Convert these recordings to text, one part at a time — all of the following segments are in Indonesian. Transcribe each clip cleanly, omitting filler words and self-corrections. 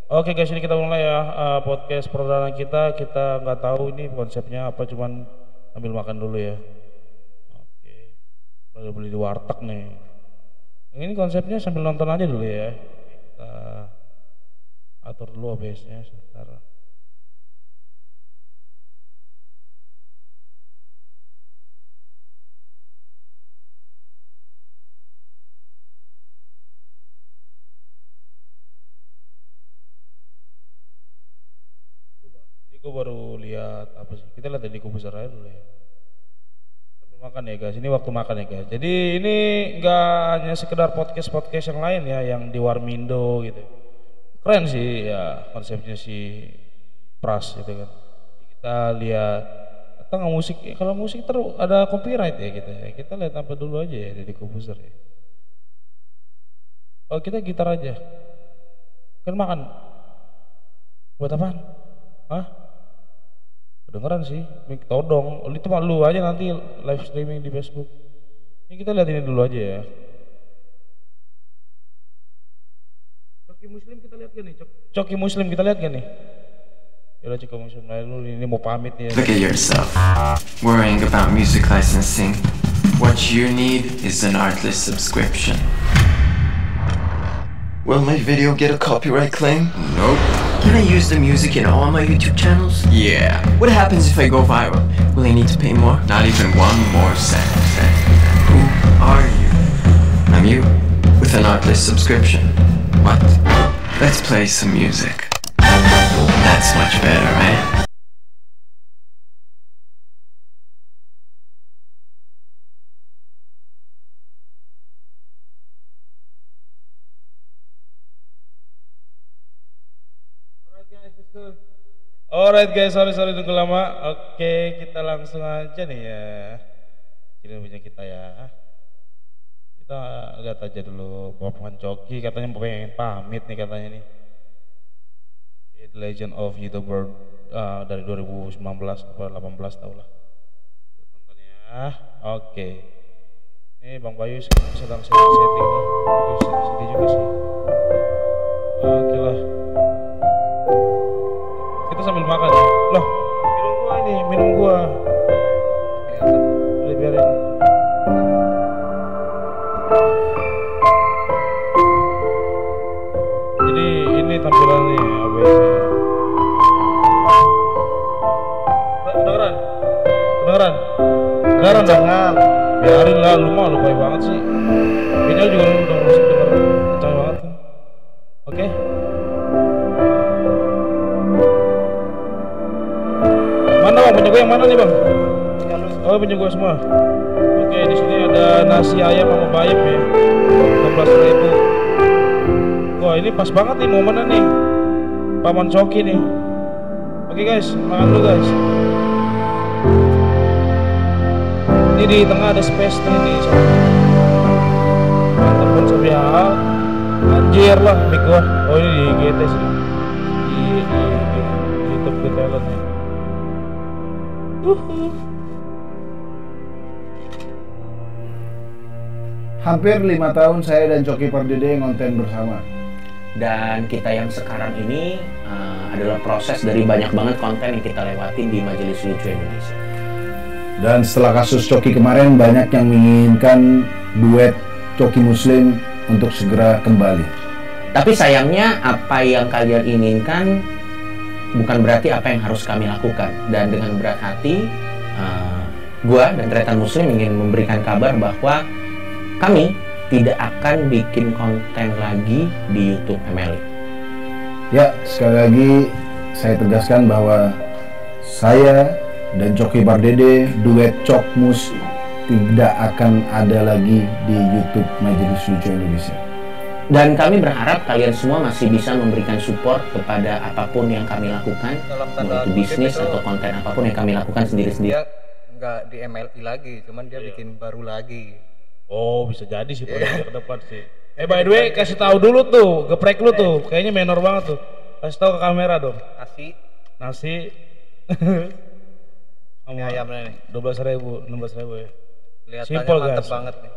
Oke guys, ini kita mulai ya podcast perdana kita. Kita nggak tahu ini konsepnya apa, cuman sambil makan dulu ya. Oke, baru beli di warteg nih. Ini konsepnya sambil nonton aja dulu ya. Kita atur dulu OBS-nya sebentar. Ini gue baru lihat apa sih? Kita lihat di komputer aja dulu ya. Sambil makan ya guys. Ini waktu makan ya guys. Jadi ini nggak hanya sekedar podcast yang lain ya, yang di Warmindo gitu. Keren sih ya konsepnya si Pras gitu kan. Kita lihat tengah musik, kalau musik terus ada copyright ya kita ya. Kita lihat apa dulu aja ya di komputer ya. Oh kita gitar aja. Kan makan. Buat apaan? Hah? Kedengeran sih, mic todong. Oh, itu malu aja nanti live streaming di Facebook. Ini kita lihat ini dulu aja ya. Coki Muslim kita lihat gak nih? Coki Muslim kita lihat gak nih? Yaudah Coki Muslim dulu, ini mau pamit nih ya. Look at yourself, worrying about music licensing. What you need is an Artlist subscription. Will my video get a copyright claim? Nope. Can I use the music in all my YouTube channels? Yeah. What happens if I go viral? Will I need to pay more? Not even one more cent. Who are you? I'm you, with an Artlist subscription. What? Let's play some music. That's much better, right? Alright guys, sorry nunggu lama. Oke, kita langsung aja nih ya. Ini punya kita ya. Kita lihat aja dulu Bapak Coki katanya pengen pamit nih katanya nih. Oke, The Legend of YouTuber dari 2019 atau 18 tau lah. Kita tonton ya. Oke. Ini Bang Bayu sedang setting nih. Sedih juga sih. Oke lah. Kita sambil makan ya. Loh, minum gua. Biarin. Jadi ini tampilannya OBS. Kedengeran dong. Biarin lah, lu mah lupa banget sih. Ini juga lu udah musik denger kencang banget kan. Oke. Mana bang, punya gue yang mana nih bang? Oh punya gue semua. Oke, di sini ada nasi ayam sama bayam ya, 16.000. Wah ini pas banget nih momennya nih, Paman Coki nih. Oke guys, makan dulu guys. Ini di tengah ada space nih mantap pun ya. Anjir lah mic gua. Oh ini di GT sih, di YouTube The Talent nih. Hampir 5 tahun saya dan Coki Pardede ngonten bersama. Dan kita yang sekarang ini adalah proses dari banyak banget konten yang kita lewatin di Majelis Lucu Indonesia. Dan setelah kasus Coki kemarin, banyak yang menginginkan duet Coki Muslim untuk segera kembali. Tapi sayangnya apa yang kalian inginkan bukan berarti apa yang harus kami lakukan. Dan dengan berat hati, gua dan Tretan Muslim ingin memberikan kabar bahwa kami tidak akan bikin konten lagi di YouTube Family. Ya, sekali lagi saya tegaskan bahwa saya dan Coki Pardede duet Cokmus tidak akan ada lagi di YouTube Majelis Lucu Indonesia. Dan kami berharap kalian semua masih bisa memberikan support kepada apapun yang kami lakukan, mau itu bisnis atau konten apapun yang kami lakukan sendiri-sendiri. Dia nggak di MLI lagi, cuman dia bikin baru lagi. Oh bisa jadi sih proyek ke depan sih. By the way kasih tahu dulu tuh, geprek lu tuh, kayaknya menor banget tuh. Kasih tahu ke kamera dong. Nasi. Ini ayamnya nih. 12.000, 16.000 ya. Kelihatannya Simple mantep guys. banget nih.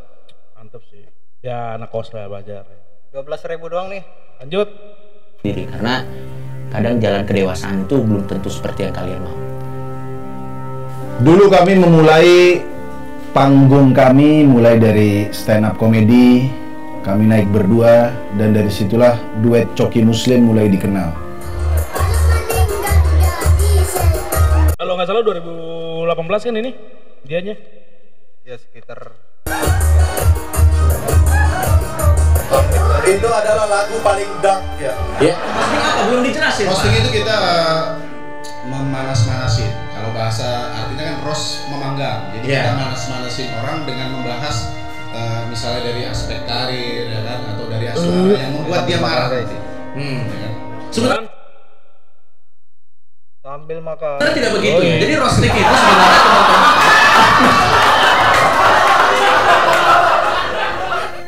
Mantep sih. Ya anak kos lah belajar. 12.000 doang nih. Lanjut. Karena kadang jalan kedewasaan itu belum tentu seperti yang kalian mau. Dulu kami memulai panggung kami mulai dari stand up comedy, kami naik berdua, dan dari situlah duet Coki Muslim mulai dikenal. Kalau nggak salah 2018 kan ini dianya? Ya sekitar. Itu adalah lagu paling dark ya. Ya. Posting apa? Belum dijelasin. Posting itu kita memanas-manasin. Kalau bahasa artinya kan ros memanggang. Jadi kita manas-manasin orang dengan membahas misalnya dari aspek karir ya kan, atau dari aspek yang membuat dia marah. Ya kan? Sebenarnya Sambil makan. tidak begitu ya. Jadi roasting itu sebenarnya teman-teman.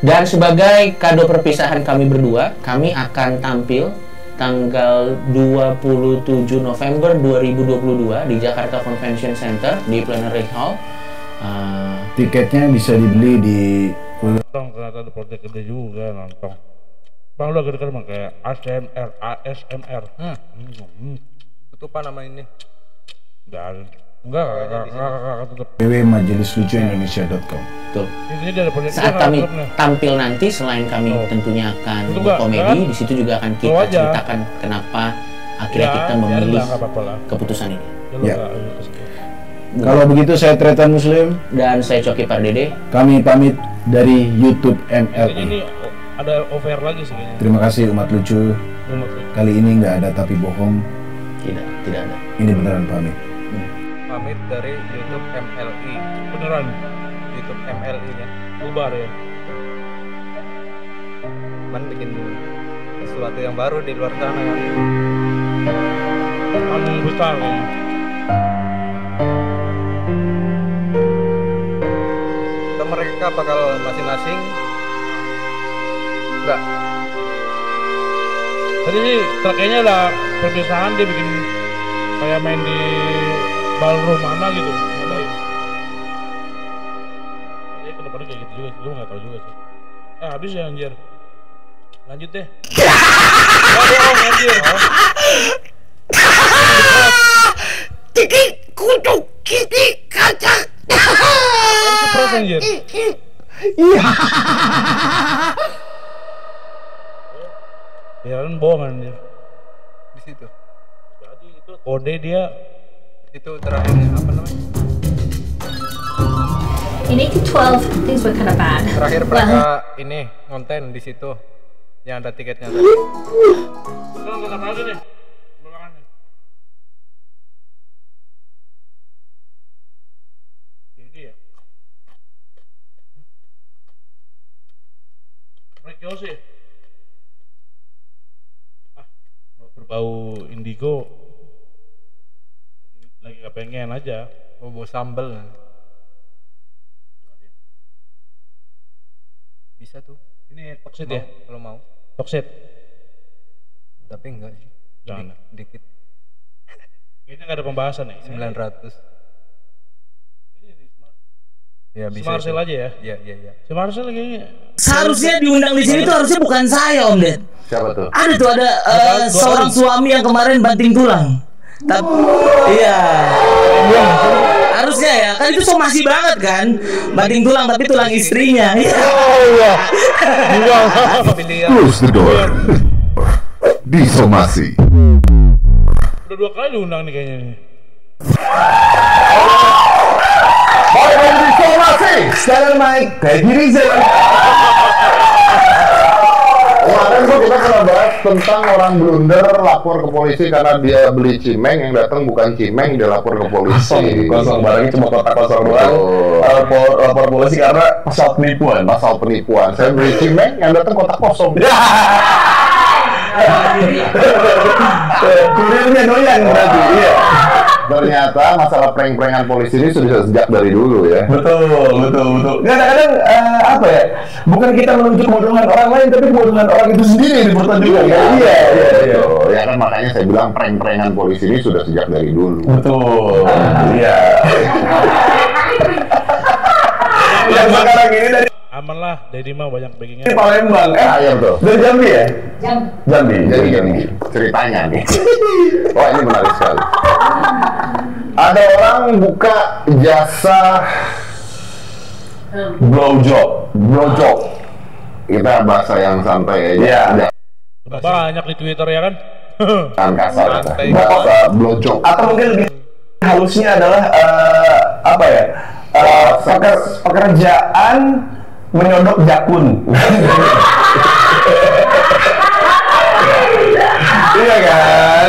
Dan sebagai kado perpisahan kami berdua, kami akan tampil tanggal 27 November 2022 di Jakarta Convention Center di Plenary Hall. Tiketnya bisa dibeli di Nonton ternyata ada proyek gede juga nonton. Bang lu gede kan kayak ASMR. Tutupan nama ini. Dan enggak tutup. www.majelislucuindonesia.com. Betul. Intinya dia ada proyek. Saat kami tampil nanti, selain kami tentunya akan Itu enggak, komedi, kan? di situ juga akan Itu kita aja. ceritakan kenapa akhirnya kita memilih keputusan ini. Ya. Kalau begitu saya Tretan Muslim, Dan saya Coki Pardede. kami pamit dari YouTube Ini MLI. ada over lagi sih kayaknya. Terima kasih umat lucu. Kali ini nggak ada tapi bohong. Tidak ada. Ini beneran pamit. Pamit dari YouTube MLI. Beneran YouTube MLI nya. bubar ya. Man bikin sesuatu yang baru di luar sana kan. Panggung besar ya. Kita mereka bakal masing-masing. Enggak. Tadi sih kayaknya ada perpisahan, dia bikin kayak main di ballroom mana gitu. Mana ya? Jadi kedepannya kayak gitu juga sih, gue nggak tahu juga sih. Habis ya anjir. Lanjut deh. Bohong anjir. Tiki kutuk kiki kacang. Kan surprise anjir. Ya kan bohong anjir. Di situ. Jadi itu kode dia. Itu terakhirnya apa namanya? In 1812, things were kind of bad. Terakhir Well, mereka ini konten di situ yang ada tiketnya tadi. Sekarang kita apa lagi nih? Belakangan nih. Jadi ya. Rekyosi. Berbau indigo. Lagi gak pengen aja. Bobo sambel. Bisa tuh. Ini toxic Mau, ya? kalau mau. Toxic. Tapi enggak sih. Jangan. Dikit. Kayaknya gak ada pembahasan nih. 900. Ya Si bisa. Marcel itu. aja ya? Iya. Si Marcel kayaknya. Seharusnya diundang di sini tuh harusnya bukan saya, Om Ded. Siapa tuh? Ada tuh seorang suami yang kemarin banting tulang. Tapi iya. Harusnya ya, kan itu somasi banget kan. Banting tulang tapi tulang istrinya. Iya. Close the door. Disomasi. Udah 2 kali diundang nih kayaknya nih. Disomasi. Sekarang Mike, kayak gini sih. Kemarin tuh kita pernah bahas tentang orang blunder lapor ke polisi karena dia beli cimeng, yang datang bukan cimeng, dia lapor ke polisi. Kosong barangnya cuma kotak kosong doang. Lapor polisi karena pasal penipuan. Pasal penipuan. Saya beli cimeng, yang datang kotak kosong. Kurirnya doyan berarti. Iya. Ternyata masalah prank-prankan polisi ini sudah sejak dari dulu ya. Betul. Kadang-kadang apa ya? Bukan kita menuju kebodohan orang lain, tapi kebodohan orang itu sendiri yang dipertontonkan. Iya. Betul. Ya kan makanya saya bilang prank-prankan polisi ini sudah sejak dari dulu. Betul. Iya. Yang sekarang ini dari Aman lah, Dedi mah banyak backingnya. Ini Palembang, Iya betul. dari Jambi ya? Jambi. Jadi gini ceritanya nih. Wah ini menarik sekali. Ada orang buka jasa blowjob. Kita bahasa yang santai aja. Banyak di Twitter ya kan? Kan kasar. Bahasa blowjob. Atau mungkin lebih halusnya adalah apa ya? Pekerjaan menyodok jakun. Iya kan?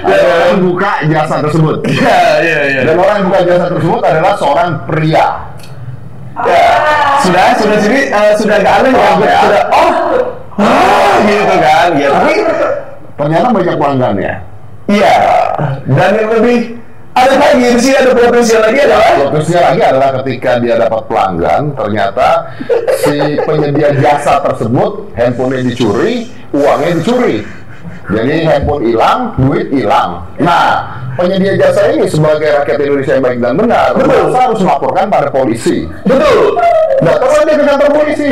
Ada orang yang buka jasa tersebut. Iya. Dan orang yang buka jasa tersebut adalah seorang pria. Ya, sudah sini sudah agak aneh ya, sudah gitu kan, ya. Tapi ternyata banyak pelanggannya. Iya, dan yang lebih ada lagi di sini, ada potensial lagi adalah ketika dia dapat pelanggan, ternyata si penyedia jasa tersebut handphonenya dicuri, uangnya dicuri. Jadi handphone hilang, duit hilang. Nah, penyedia jasa ini sebagai rakyat Indonesia yang baik dan benar, harus melaporkan pada polisi. Betul. Datang aja ke kantor polisi.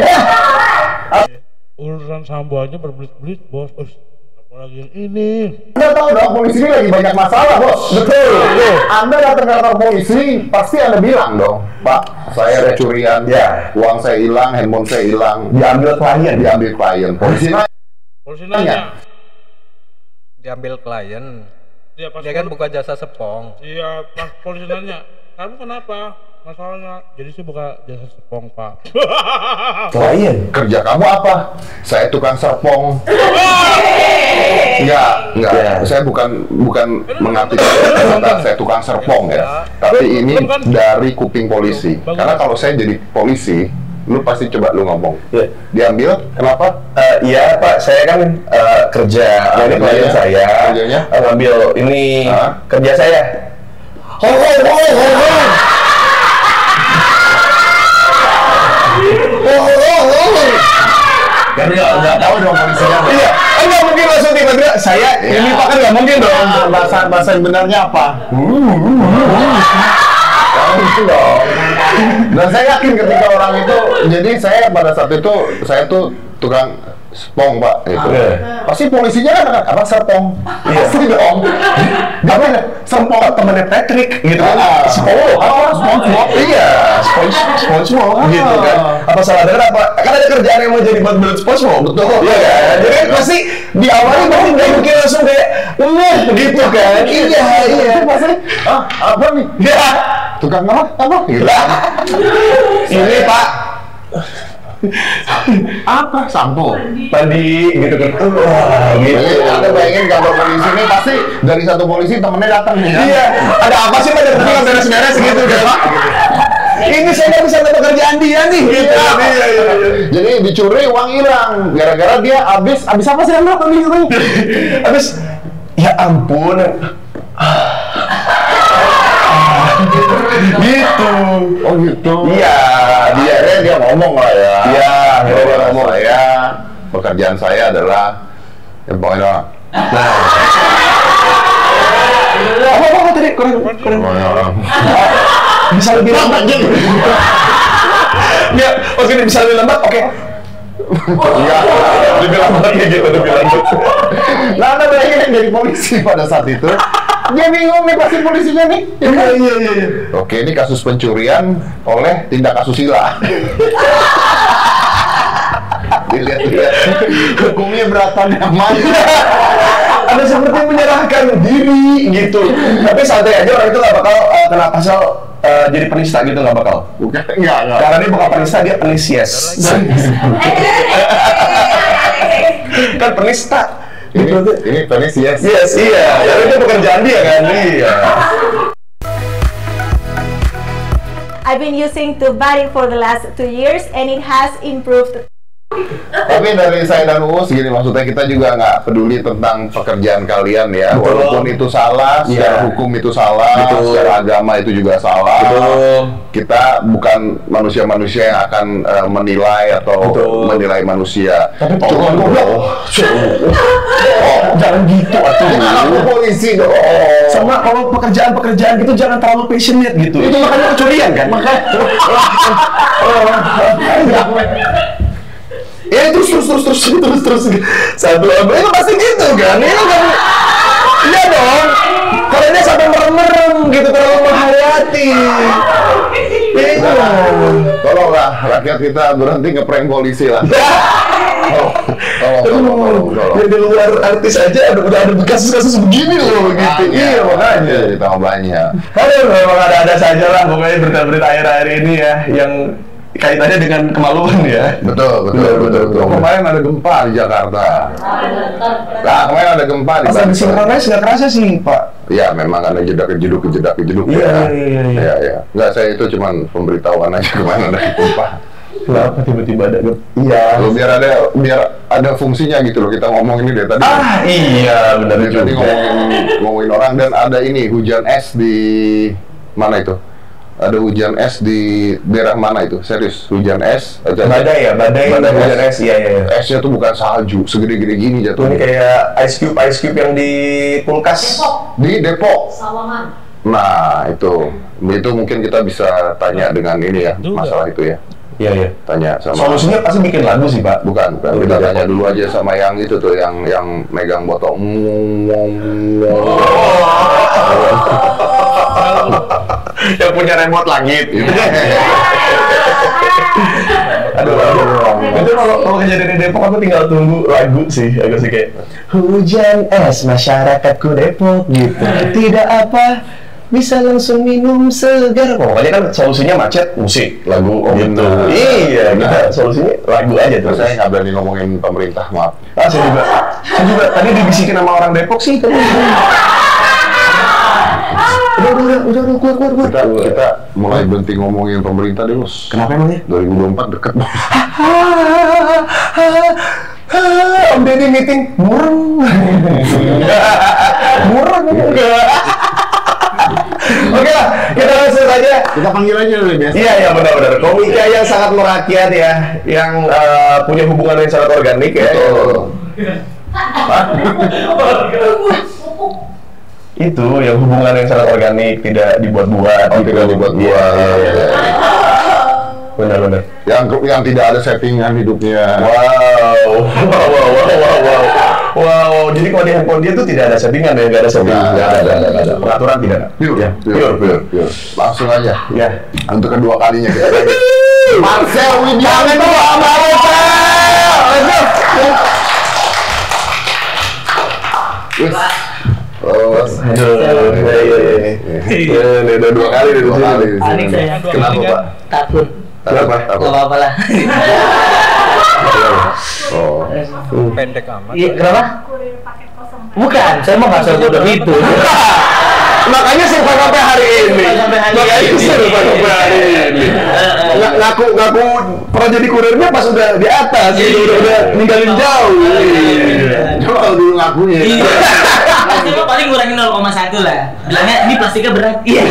Urusan Sambo aja berbelit-belit, bos. Apalagi yang ini. Anda tahu dong, polisi ini lagi banyak masalah, bos. Betul. Anda datang ke kantor polisi, pasti Anda bilang dong, Pak, saya ada curian, uang saya hilang, handphone saya hilang, diambil klien. Polisi nanya. Diambil klien. Dia kan buka jasa sepong. Iya, pas polisi nanya, kamu kenapa? Masalahnya, jadi sih buka jasa sepong, Pak. Klien? Kerja kamu apa? Saya tukang serpong. Enggak. Saya bukan mengartikan kata saya tukang serpong ya. Tapi ini dari kuping polisi. Karena kalau saya jadi polisi, lu pasti coba lu ngomong. Diambil, kenapa? Iya Pak, saya kan kerja, ini klien saya, ngambil ini kerja saya. Kan nggak tahu dong polisinya. Iya, nggak mungkin langsung tiba-tiba saya ini Pak, kan nggak mungkin dong. Bahasa yang benarnya apa? Itu dong. Dan saya yakin ketika orang itu, jadi saya pada saat itu saya tuh tukang sepong Pak, itu. Pasti polisinya kan apa serpong? Pasti dong. Apa serpong temannya Patrick gitu kan? SpongeBob apa? SpongeBob? Iya, SpongeBob gitu kan? Apa salah dengar apa? Kan ada kerjaan yang mau jadi buat SpongeBob, betul? Iya kan? Jadi pasti diawali pasti nggak mungkin langsung kayak gitu kan? Iya. Pasti apa nih? Ya. Tukang apa? Gitu. Ini Pak. Apa? Sampo? Mandi gitu kan. Gitu. Anda bayangin kantor polisi ini pasti dari satu polisi temennya datang nih kan? Iya. Ada apa sih Pak? Dari tadi beres-beres gitu kan Pak? Ini saya nggak bisa dapat pekerjaan dia nih. Gitu. Iya. Jadi dicuri, uang hilang. Gara-gara dia habis apa sih Anda tadi gitu? Habis. Ya ampun. Gitu. Oh gitu. Iya, dia ngomong lah ya. Iya, dia ngomong lah ya. Pekerjaan saya adalah pokoknya. Nah. Apa tadi? Keren. Bisa lebih lambat gitu. Ya, oke bisa lebih lambat. Oke. Enggak, lebih lambat ya gitu, lebih lambat. Nah, Anda bayangin dari polisi pada saat itu. Dia bingung nih pasti polisinya nih. Iya. Oke, ini kasus pencurian oleh tindak asusila. Dilihat-lihat hukumnya beratan yang mana. Ada seperti menyerahkan diri gitu. Tapi santai aja, orang itu nggak bakal kena pasal jadi penista gitu, nggak bakal. Enggak. Karena dia bukan penista, dia penisias. Kan penista. Ini penisias. Yes, iya. Karena itu pekerjaan dia kan. Iya. I've been using Tubari for the last 2 years and it has improved Tapi dari saya dan Uus gini, maksudnya kita juga nggak peduli tentang pekerjaan kalian ya. Betul. Walaupun itu salah, secara hukum itu salah, secara agama itu juga salah. Kita bukan manusia-manusia yang akan menilai atau menilai manusia. Tapi jangan goblok. Jangan gitu atuh. Aku polisi dong. Sama kalau pekerjaan gitu jangan terlalu passionate gitu. Itu makanya kecurian kan? Ya terus satu itu pasti gitu kan? Ini kan iya dong. Kalau dia sampai merem gitu terlalu menghayati. Tolonglah rakyat kita berhenti ngeprank polisi lah. Tolong. Ya di luar artis aja udah ada kasus-kasus begini loh gitu. Iya makanya. Ditambah banyak. Aduh memang ada saja lah pokoknya berita-berita akhir-akhir ini ya yang kaitannya dengan kemaluan ya. Betul. Kemarin ada gempa di Jakarta. Kemarin ada gempa di Banten. Sinkronis nggak kerasa sih Pak. Ya memang ada jedak-jeduk Iya. Nggak, saya itu cuman pemberitahuan aja kemarin ada gempa. Kenapa tiba-tiba ada gempa? Iya. Biar ada fungsinya gitu loh, kita ngomong ini dari tadi. Iya benar juga. Tadi ngomongin orang dan ada ini hujan es di mana itu? Ada hujan es di daerah mana itu? Serius, hujan es. Badai hujan es. Iya. Esnya tuh bukan salju, segede-gede gini jatuhnya. Ini kayak ice cube yang di kulkas. Di Depok. Sawangan. Nah itu mungkin kita bisa tanya dengan ini ya, masalah itu ya. Iya. Tanya sama. Solusinya pasti bikin lagu sih Pak. Bukan. Kita tanya dulu aja sama yang itu tuh, yang megang botol. Yang punya remote langit. Aduh. Itu kalau kejadian di Depok aku tinggal tunggu lagu sih, agak sih kayak hujan es masyarakatku Depok gitu. Tidak apa, bisa langsung minum segar. Pokoknya kan solusinya macet, musik, lagu gitu. Iya, kita solusinya lagu aja tuh. Saya nggak berani ngomongin pemerintah, maaf. Saya juga tadi dibisikin sama orang Depok sih tadi. Udah, keluar. Kita mulai berhenti ngomongin pemerintah deh, Bos. Kenapa emangnya? 2024 deket, Bos. Om Deddy meeting mureng enggak. Oke lah, kita langsung saja. Kita panggil aja dulu biasa. Iya benar. Komika yang sangat merakyat ya, yang punya hubungan yang sangat organik ya. Itu yang hubungan yang sangat organik, tidak dibuat-buat. Tidak dibuat-buat. Benar. Yang tidak ada settingan hidupnya. Wow. Jadi kalau di handphone dia tuh tidak ada settingan ya, nggak ada settingan. Nggak ada. Peraturan tidak ada. Pure. Langsung aja. Ya. Untuk kedua kalinya kita. Marcel Widianto. Udah dua kali di sini. Panik saya. Kenapa Pak? Takut. Kenapa? Gak apa-apa lah. Pendek amat. Iya, kenapa? Bukan, saya mau nggak bodoh itu. Makanya survive sampai hari ini. Ngaku pernah jadi kurirnya pas udah di atas, udah ninggalin jauh. Coba dulu ngakunya. Plastiknya paling ngurangin 0,1 lah. Bilangnya ini plastiknya berat. Iya.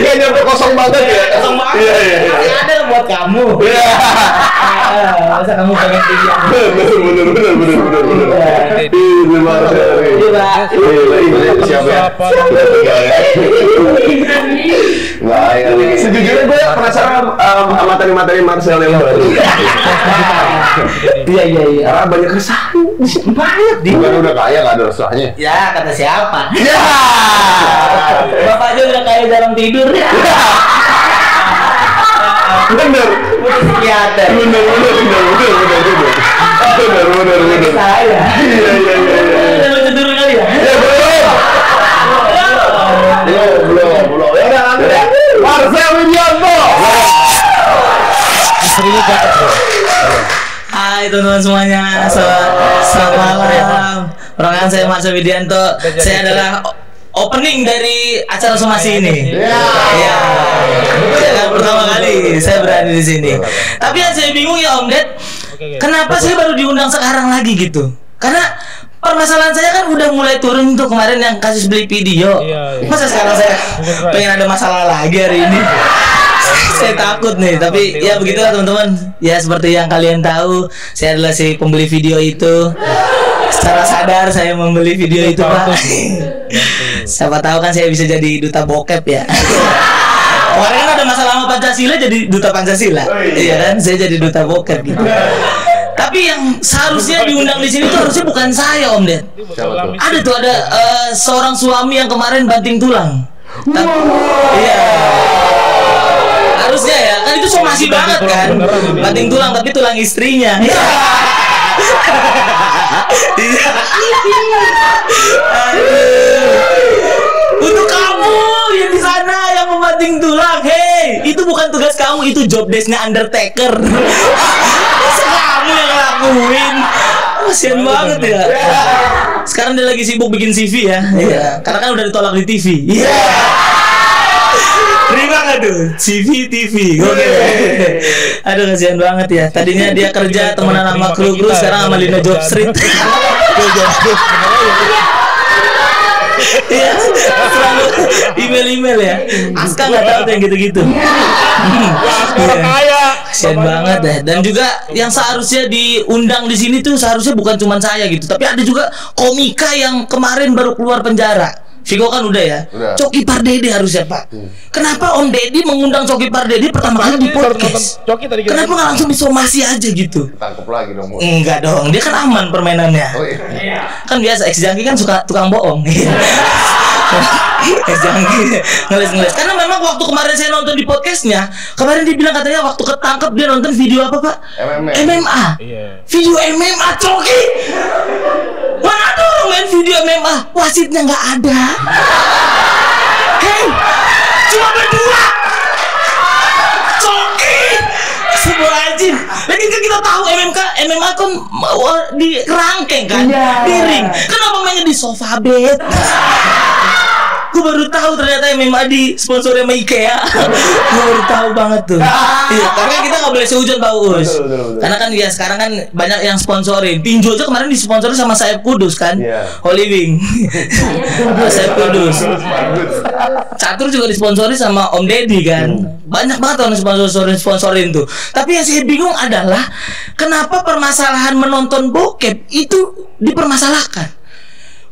Iya nyampe kosong banget ya. Kosong banget. Iya. Ada buat kamu. Iya. Masa kamu pengen tinggi? Bener. Siapa? Sejujurnya gue penasaran materi-materi Marcel yang baru. Iya. Karena banyak keresahan. Banyak di. Bukan udah kaya nggak ada resahnya. Ya kata siapa? Ya. Bapak aja udah kayak jarang tidur. Bener. Udah psikiater. Bener. Saya. Iya. Udah tidur kali ya? Ya belum. Ya. Marcel Widianto. Istrinya cakep bro. Hai teman-teman semuanya, selamat malam. Perkenalkan saya Marcel Widianto. Saya adalah opening dari acara somasi ini. Iya. Kan pertama kali saya berada di sini. Tapi yang saya bingung ya Om Ded, kenapa saya baru diundang sekarang lagi gitu? Karena permasalahan saya kan udah mulai turun tuh kemarin yang kasus beli video. Masa sekarang saya pengen ada masalah lagi hari ini? Saya takut nih, tapi ya begitulah teman-teman. Ya seperti yang kalian tahu, saya adalah si pembeli video itu. Secara sadar saya membeli video itu, Pak. Siapa tahu kan saya bisa jadi duta bokep ya. Kemarin kan ada masalah sama Pancasila, jadi duta Pancasila. Iya kan, saya jadi duta bokep gitu. Tapi yang seharusnya diundang di sini tuh harusnya bukan saya, Om Ded. Ada tuh seorang suami yang kemarin banting tulang. Iya. Harusnya ya, kan itu somasi banget kan. Banting tulang tapi tulang istrinya. Untuk kamu yang di sana yang membanting tulang, hey, itu bukan tugas kamu, itu job desk-nya Undertaker. Kamu yang ngelakuin. Kasian banget ya. Sekarang dia lagi sibuk bikin CV ya. Iya. Karena kan udah ditolak di TV. Iya. Terima nggak tuh? CV TV. Oke. Aduh kasihan banget ya. Tadinya dia kerja temenan sama kru, sekarang sama Lina Job Street. Iya, selalu email ya. Aska nggak tahu tuh yang gitu-gitu. Kasian banget deh. Dan juga yang seharusnya diundang di sini tuh seharusnya bukan cuma saya gitu, tapi ada juga komika yang kemarin baru keluar penjara. Vigo kan udah ya. Coki Pardede harusnya Pak. Kenapa Om Deddy mengundang Coki Pardede pertama kali di podcast? Kenapa nggak langsung disomasi aja gitu? Tangkep lagi dong. Enggak dong, dia kan aman permainannya. Kan biasa ex jangki kan suka tukang bohong. Ex jangki ngeles. Karena memang waktu kemarin saya nonton di podcastnya, kemarin dia bilang katanya waktu ketangkep dia nonton video apa Pak? MMA. Video MMA Coki. Mana ada orang main video MMA, wasitnya nggak ada. Hei, cuma berdua. Coki, sebuah anjing. Lagi kan kita tahu MMA kan di kerangkeng kan, di ring. Kenapa mainnya di sofa bed? Gue baru tahu ternyata MMA disponsori sama IKEA. Gue baru tahu banget tuh. Iya, karena kita nggak boleh sehujan Pak Uus. Karena kan ya sekarang kan banyak yang sponsorin. Tinju aja kemarin disponsori sama Sayap Kudus kan. Holy Wing. Sayap Kudus. Catur juga disponsori sama Om Deddy kan. Banyak banget orang sponsorin tuh. Tapi yang saya bingung adalah kenapa permasalahan menonton bokep itu dipermasalahkan.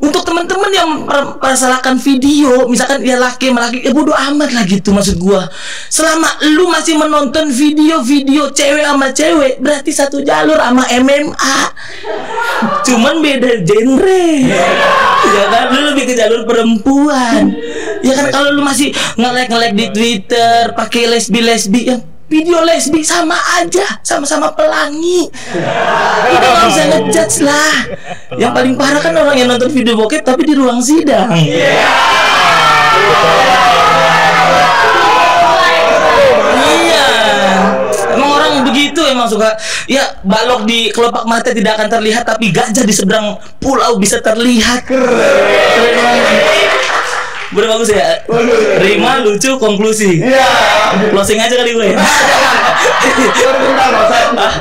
Untuk teman-teman yang mempermasalahkan video, misalkan dia laki ya bodo amat lah gitu maksud gua. Selama lu masih menonton video-video cewek sama cewek, berarti satu jalur sama MMA. Cuman beda genre. Ya kan, lu lebih ke jalur perempuan. Ya kan kalau lu masih nge-like di Twitter, pakai lesbi yang video lesbi sama aja, sama-sama pelangi. Udah gak bisa ngejudge lah. Yang paling parah kan orang yang nonton video bokep tapi di ruang sidang. Iya. Emang orang begitu emang suka. Ya balok di kelopak mata tidak akan terlihat, tapi gajah di seberang pulau bisa terlihat. Keren banget. Bener bagus ya. Rima lucu konklusi. Closing aja kali gue.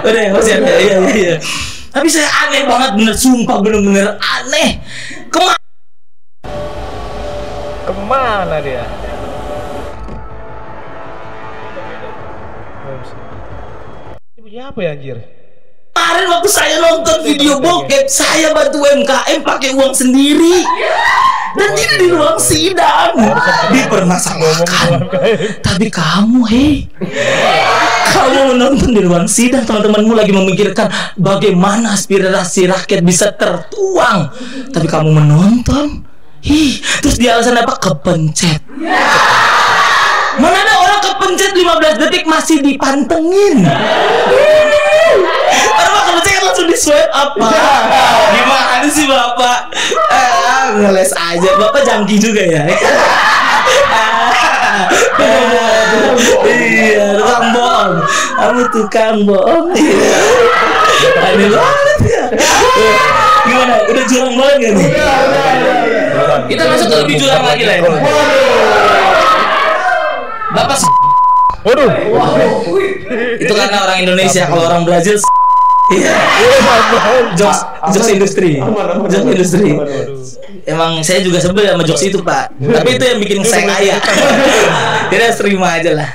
Udah masih ada. Iya. Tapi saya aneh banget bener, sumpah bener-bener aneh. Kemana dia? Ini punya apa ya anjir? Kemarin waktu saya nonton video bokep, saya bantu UMKM pakai uang sendiri. Dan ini di ruang sidang dipermasalahkan. Tapi kamu, kamu menonton di ruang sidang, teman-temanmu lagi memikirkan bagaimana aspirasi rakyat bisa tertuang. Tapi kamu menonton, terus dia alasan apa? Kepencet. Mana ada orang kepencet 15 detik masih dipantengin. Orang kepencet kan langsung di swipe apa? Gimana sih Bapak? Ngeles aja, Bapak jangki juga ya. Iya, tukang bohong. Kamu tukang bohong. Aneh banget ya. Gimana? Udah curang banget gak nih? Kita masuk ke lebih jurang lagi lah. Bapak Waduh. itu karena orang Indonesia, kalau orang Brazil iya. Jokes industri. Emang saya juga sebel sama jokes itu, Pak. Tapi itu yang bikin saya kaya. Kita terima aja lah.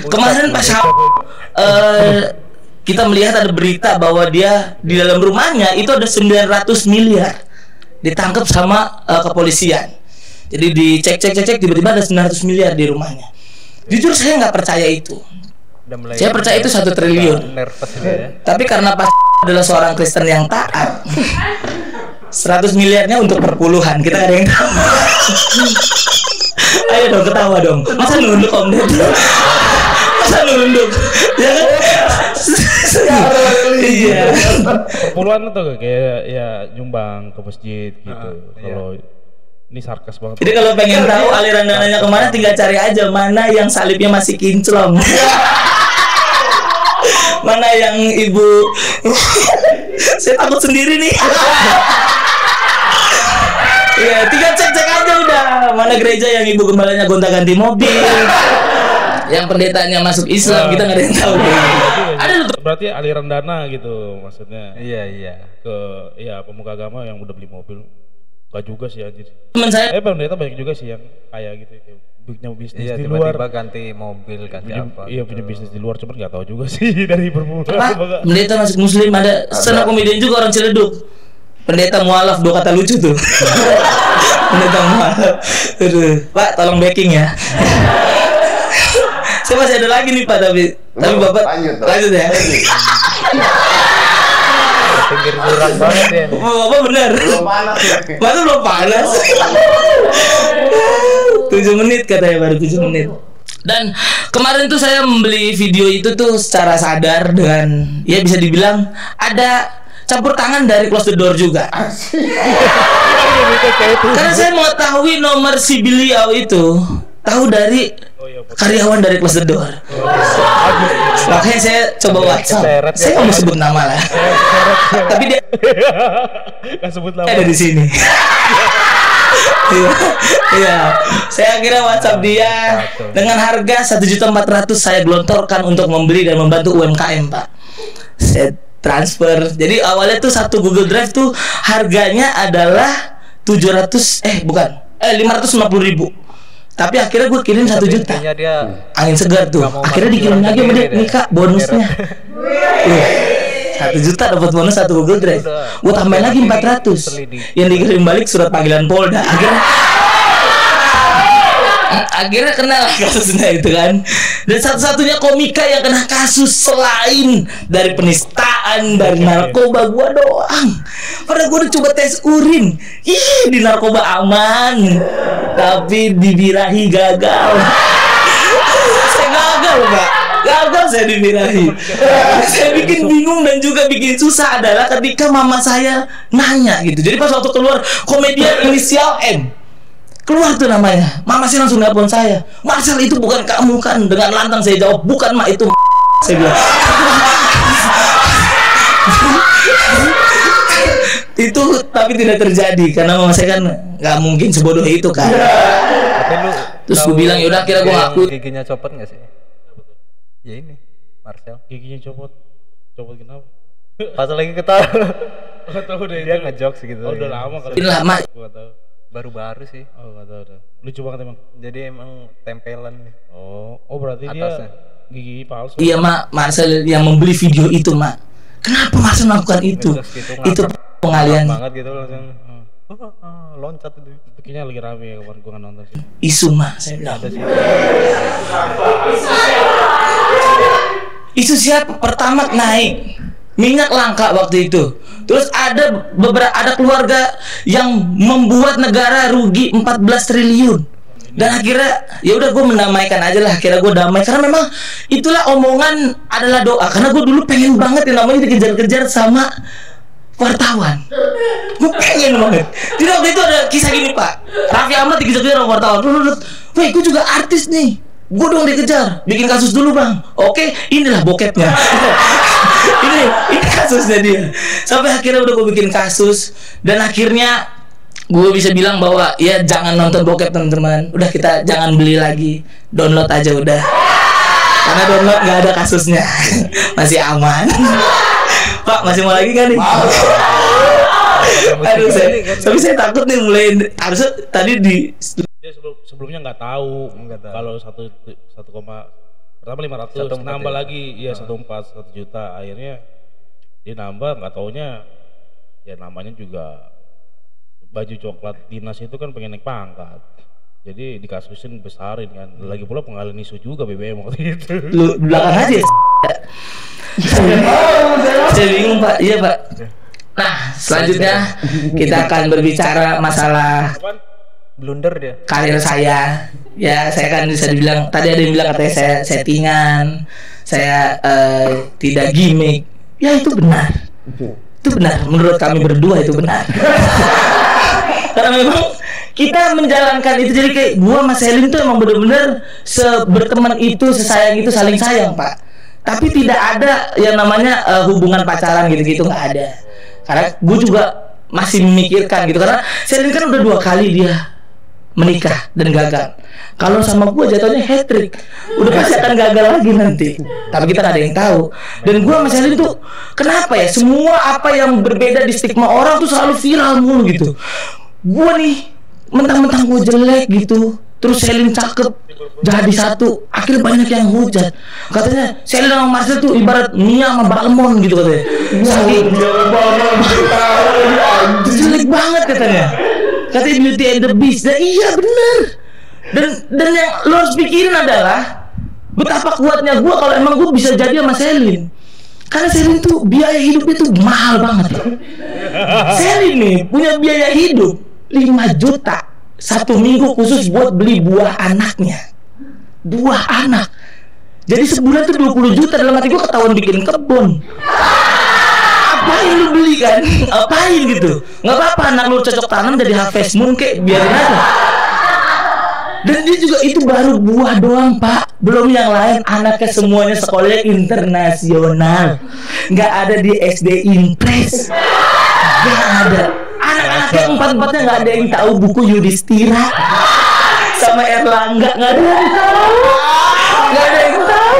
Kemarin pas kita melihat ada berita bahwa dia di dalam rumahnya itu ada 900 miliar ditangkap sama kepolisian. Jadi dicek tiba-tiba ada 900 miliar di rumahnya. Jujur saya nggak percaya itu. Saya percaya itu 1 triliun. Tapi karena pas adalah seorang Kristen yang taat, 100 miliarnya untuk perpuluhan. Kita ada yang tahu. Ayo dong ketawa dong. Masa nunduk Om Ded? Masa nunduk? Ya kan? Iya. Perpuluhan itu kayak ya nyumbang ke masjid gitu. Kalau ini sarkas banget. Jadi kalau pengen tahu aliran dananya kemana, tinggal cari aja mana yang salibnya masih kinclong. Mana yang ibu. Saya takut sendiri nih. Ya, tinggal cek aja udah. Mana gereja yang ibu gembalanya gonta-ganti mobil, yang pendetanya masuk Islam, kita nggak ada yang tahu. Ada berarti aliran dana gitu maksudnya. Iya. Ke pemuka agama yang udah beli mobil. Gak juga sih anjir. Temen saya pendeta banyak juga sih yang kaya gitu, punya bisnis di tiba-tiba luar. ganti mobil, ganti apa. Iya, punya bisnis di luar, cuman nggak tahu juga sih dari perpuluhan. Pendeta masuk Muslim, ada stand-up komedian juga orang Ciledug. Pendeta mualaf, 2 kata lucu tuh. Pendeta mualaf. Aduh, Pak tolong backing ya. Saya masih ada lagi nih Pak, tapi Bapak lanjut ya. Pinggir jurang banget ya. Bapak benar. Belum panas ya. Masa belum panas. 7 menit katanya, baru 7 menit. Dan kemarin tuh saya membeli video itu tuh secara sadar dengan ya bisa dibilang ada campur tangan dari Close the Door juga. Karena saya mengetahui nomor si beliau itu tahu dari karyawan dari Close the Door. Makanya saya coba WhatsApp. Saya nggak mau sebut nama lah. Tapi dia ada di sini. Iya, saya akhirnya WhatsApp dia dengan harga 1.400.000 saya gelontorkan untuk membeli dan membantu UMKM, Pak. Saya transfer. Jadi awalnya tuh satu Google Drive tuh harganya adalah 550.000. Tapi akhirnya gue kirim 1 juta. Angin segar tuh. Akhirnya dikirim lagi sama dia, nih Kak, bonusnya. 1 juta dapat bonus 1 Google Drive. Gue tambahin lagi 400. Yang dikirim balik surat panggilan Polda. Akhirnya kena kasusnya itu kan. Dan satu-satunya komika yang kena kasus selain dari penistaan, dari narkoba, gua doang. Padahal gua udah coba tes urin. Di narkoba aman, tapi di birahi gagal. Saya gagal, Pak. Gagal saya di birahi. Saya bikin bingung dan juga bikin susah adalah ketika mama saya nanya gitu. Jadi pas waktu keluar komedian inisial M, keluar tuh namanya, mama sih langsung nelpon saya, Marcel itu bukan kamu kan? Dengan lantang saya jawab, bukan mak, itu saya bilang. Itu tapi tidak terjadi karena mama saya kan nggak mungkin sebodoh itu kan. Terus gue bilang yaudah, kira gue ngaku. Giginya copot nggak sih? Ya ini Marcel giginya copot kenapa? Pas lagi ketawa. Gak tahu deh, dia ngejokes gitu. Udah lama kalau ini lama. Gua tahu. Baru-baru sih. Gak tahu dah. Lucu banget emang. Jadi emang tempelan nih. Oh berarti atasnya dia gigi palsu. Iya Mak, Marcel yang membeli video itu Mak. Kenapa Marcel melakukan itu? Itu pengalian banget gitu langsung. Loncat itu. Kayaknya lagi rame ya kemarin, gua nggak nonton sih. Isu Mak, saya bilang. Isu siapa? Pertamax naik, minyak langka waktu itu. Terus ada keluarga yang membuat negara rugi 14 triliun. Dan akhirnya ya udah gue mendamaikan aja lah. Akhirnya gue damai karena memang itulah omongan adalah doa. Karena gue dulu pengen banget yang namanya dikejar-kejar sama wartawan. Gue pengen banget. Jadi waktu itu ada kisah gini Pak, Raffi Ahmad dikejar-kejar sama wartawan. Weh, gue juga artis nih, gue dong dikejar, bikin kasus dulu bang. Oke, inilah bokepnya. ini kasusnya dia. Sampai akhirnya udah gue bikin kasus dan akhirnya gue bisa bilang bahwa ya jangan nonton bokep teman-teman. Udah kita jangan beli lagi, download aja udah. Karena download nggak ada kasusnya, masih aman. Pak masih mau lagi kan nih? Aduh tapi saya takut nih mulai. Harusnya tadi di sebelumnya nggak tahu kalau 1,500 nambah lagi ya 1,4 1 juta, akhirnya dia nambah, nggak taunya ya namanya juga baju coklat dinas itu kan pengen naik pangkat, jadi dikasusin besarin kan, lagi pula pengalian isu juga BBM waktu itu. Lu belakang aja. Saya bingung Pak, iya Pak. Nah selanjutnya kita akan berbicara masalah blunder dia. Karir saya, ya saya kan bisa dibilang tadi ada yang bilang katanya saya settingan, saya tidak gimmick, ya itu benar, itu benar. Menurut kami berdua itu benar. Karena memang kita menjalankan itu, jadi kayak gua sama Selin tuh emang bener-bener berteman itu, sesayang itu, saling sayang Pak. Tapi tidak ada yang namanya hubungan pacaran gitu-gitu, nggak ada. Karena gue juga masih memikirkan gitu, karena Selin kan udah 2 kali dia menikah dan gagal. Kalau sama gue jatuhnya hat trick, udah pasti akan gagal lagi nanti. Tapi kita nggak ada yang tahu. Dan gue sama Selin tuh kenapa ya, semua apa yang berbeda di stigma orang tuh selalu viral mulu gitu. Gue nih mentang-mentang gue jelek gitu, terus Selin cakep jadi satu, akhirnya banyak yang hujat. Katanya Selin sama Marcel tuh ibarat Mia sama Balmon gitu katanya. Saking jelek banget katanya. Katanya Beauty and the Beast. Dan iya bener. Dan yang lo harus pikirin adalah betapa kuatnya gue kalau emang gue bisa jadi sama Selin. Karena Selin tuh biaya hidupnya tuh mahal banget. Selin nih punya biaya hidup 5 juta 1 minggu khusus buat beli buah anaknya. Buah anak. Jadi sebulan tuh 20 juta, dalam hati gue ketahuan bikin kebun. Apain lu beli kan? Apain gitu? Nggak apa-apa anak lu cocok tanam jadi Harvest Moon kek, biarin aja. Dan dia juga itu baru buah doang Pak, belum yang lain. Anaknya semuanya sekolahnya internasional, nggak ada di SD Impres, nggak ada. Anak-anaknya 4-4-nya nggak ada yang tahu buku Yudhistira sama Erlangga, nggak ada yang tahu, nggak ada yang tahu.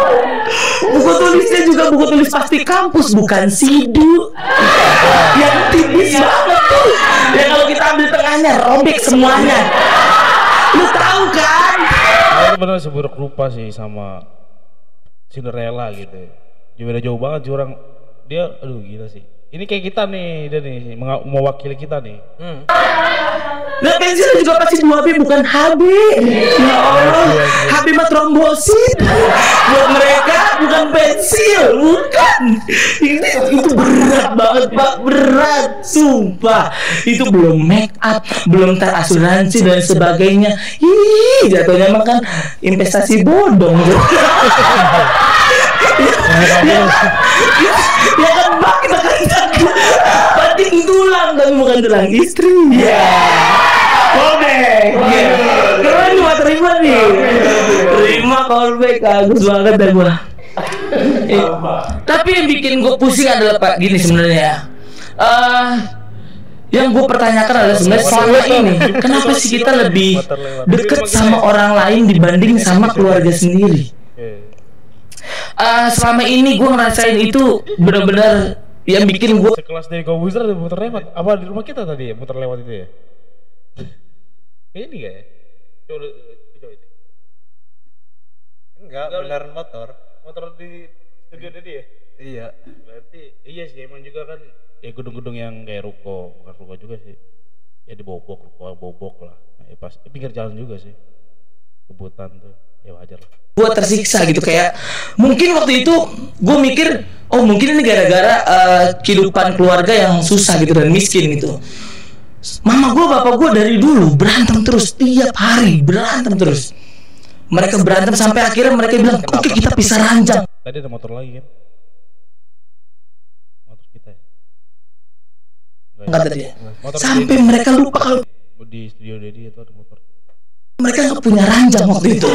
Buku tulisnya juga buku tulis pasti kampus, bukan sidu yang tipis banget tuh. Ya kalau kita ambil tengahnya robek semuanya. Lu tahu kan? Itu benar seburuk rupa sih sama Cinderella gitu. Beda jauh banget orang. Dia aduh gila sih. Ini kayak kita nih, dia nih mewakili kita nih. Nah pensil juga pasti 2B bukan HB. Ya Allah, HB mah trombosit. Buat mereka bukan pensil, bukan. Itu berat banget Pak, berat, sumpah. Itu belum make up, belum terasuransi dan sebagainya. Ih, jatuhnya mah kan investasi bodong. Ya kan Pak, kita kan banting tulang tapi bukan tulang istri. Ya. Callback. Keren cuma terima nih. Terima callback, bagus banget dah gua. Tapi yang bikin gue pusing adalah Pak gini sebenarnya. Yang gue pertanyakan adalah sebenarnya selama ini kenapa sih kita lebih deket sama orang lain dibanding sama keluarga sendiri? Selama ini gue ngerasain itu benar-benar yang bikin gue sekelas dari Kobuser ada muter lewat. Apa di rumah kita tadi ya muter lewat itu ya? Ini gak ya? Coba itu. Enggak, benar motor di studio tadi ya? Iya. Berarti iya sih emang juga kan ya gedung-gedung yang kayak ruko, bukan ruko juga sih. Ya dibobok, ruko bobok lah. Ya pas pinggir jalan juga sih. Kebutan tuh. Ya wajar lah. Gue tersiksa gitu, kayak mungkin waktu itu gue mikir oh mungkin ini gara-gara kehidupan keluarga yang susah gitu dan miskin gitu. Mama gue, bapak gue dari dulu berantem terus, tiap hari berantem terus. Mereka berantem sampai akhirnya mereka bilang oke kita pisah ranjang. Tadi ada motor lagi kan? Motor kita ya? Enggak tadi ya? Sampai mereka lupa kalau di studio Dedi itu ada motor. Mereka nggak punya ranjang waktu itu.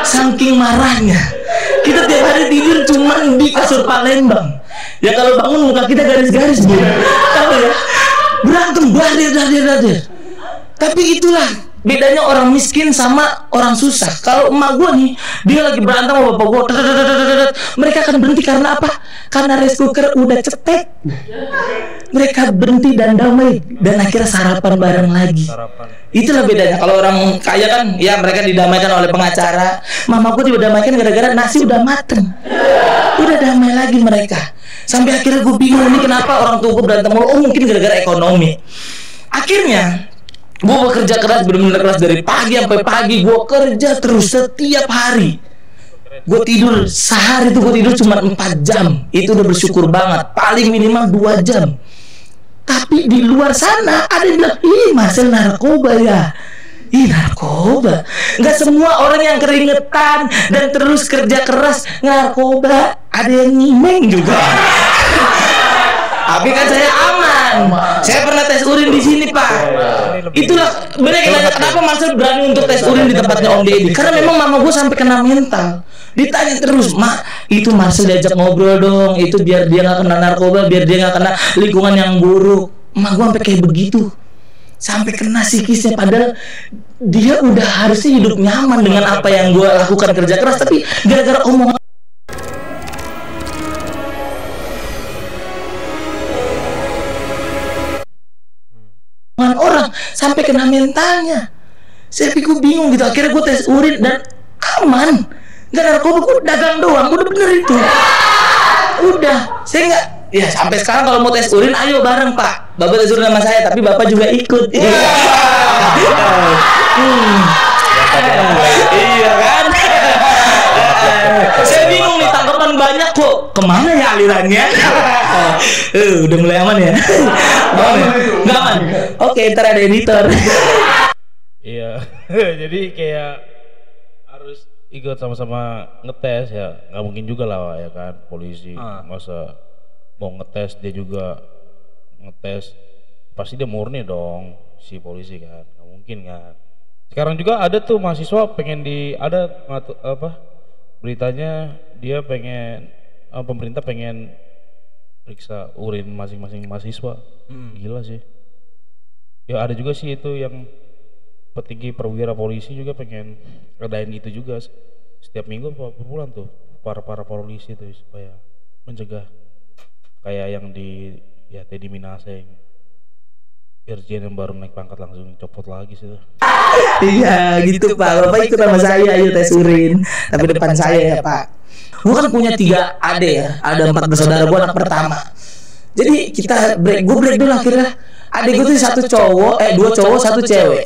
Saking marahnya, kita tiap hari tidur cuma di kasur Palembang. Ya kalau bangun muka kita garis-garis bu. Tahu ya? Berantem badir. Tapi itulah bedanya orang miskin sama orang susah. Kalau emak gue nih, dia lagi berantem sama bapak gue, mereka akan berhenti karena apa? Karena rice cooker udah cetek. Mereka berhenti dan damai, dan akhirnya sarapan bareng lagi. Itulah bedanya. Kalau orang kaya kan, ya mereka didamaikan oleh pengacara. Mama gue didamaikan gara-gara nasi udah mateng. Udah damai lagi mereka. Sampai akhirnya gue bingung nih kenapa orang tua gue berantem mulu. Oh mungkin gara-gara ekonomi. Akhirnya gue bekerja keras, benar-benar keras dari pagi sampai pagi. Gue kerja terus setiap hari. Gue tidur sehari tuh gue tidur cuma 4 jam. Itu udah bersyukur banget. Paling minimal 2 jam. Tapi di luar sana ada yang bilang, ih Marcel narkoba ya. Ih narkoba. Nggak semua orang yang keringetan dan terus kerja keras narkoba. Ada yang nyimeng juga. Tapi kan saya aman. Saya pernah tes urin di sini Pak. Itulah benar kenapa Marcel berani untuk tes urin di tempatnya Om Deddy. Karena memang mama gue sampai kena mental. Ditanya terus, Mak, itu Marcel diajak ngobrol dong. Itu biar dia nggak kena narkoba, biar dia nggak kena lingkungan yang buruk. Mak gue sampai kayak begitu, sampai kena psikisnya. Padahal dia udah harusnya hidup nyaman dengan apa yang gue lakukan kerja keras. Tapi gara-gara omongan orang sampai kena mentalnya. Saya pikir bingung gitu. Akhirnya gue tes urin dan aman. Gak narkoba, gue dagang doang. Udah bener itu. Udah. Saya nggak. Ya sampai sekarang kalau mau tes urin, ayo bareng Pak. Bapak tes urin sama saya, tapi Bapak juga ikut. Iya kan? Saya bingung nih, tanggapan banyak kok. Kemana ya alirannya? Udah mulai aman ya? Nggak aman? Oke, ntar ada editor. Iya, jadi kayak harus ikut sama-sama ngetes ya. Nggak mungkin juga lah ya kan, polisi masa mau ngetes dia juga ngetes, pasti dia murni dong si polisi kan, nggak mungkin kan. Sekarang juga ada tuh mahasiswa pengen beritanya dia pengen pemerintah pengen periksa urin masing-masing mahasiswa. Gila sih. Ya ada juga sih itu yang petinggi perwira polisi juga pengen adain itu juga setiap minggu per bulan tuh para polisi tuh supaya mencegah kayak yang di ya Teddy Minahasa yang Irjen yang baru naik pangkat langsung copot lagi sih tuh. Iya gitu Pak. Bapak ikut sama saya ayo tes urin. Tapi depan saya ya Pak. Gue kan punya 3 adik ya. Ada 4 bersaudara, gue anak pertama. Jadi kita break. Gue break dulu akhirnya. Adik gue tuh 1 cowok, 2 cowok 1 cewek.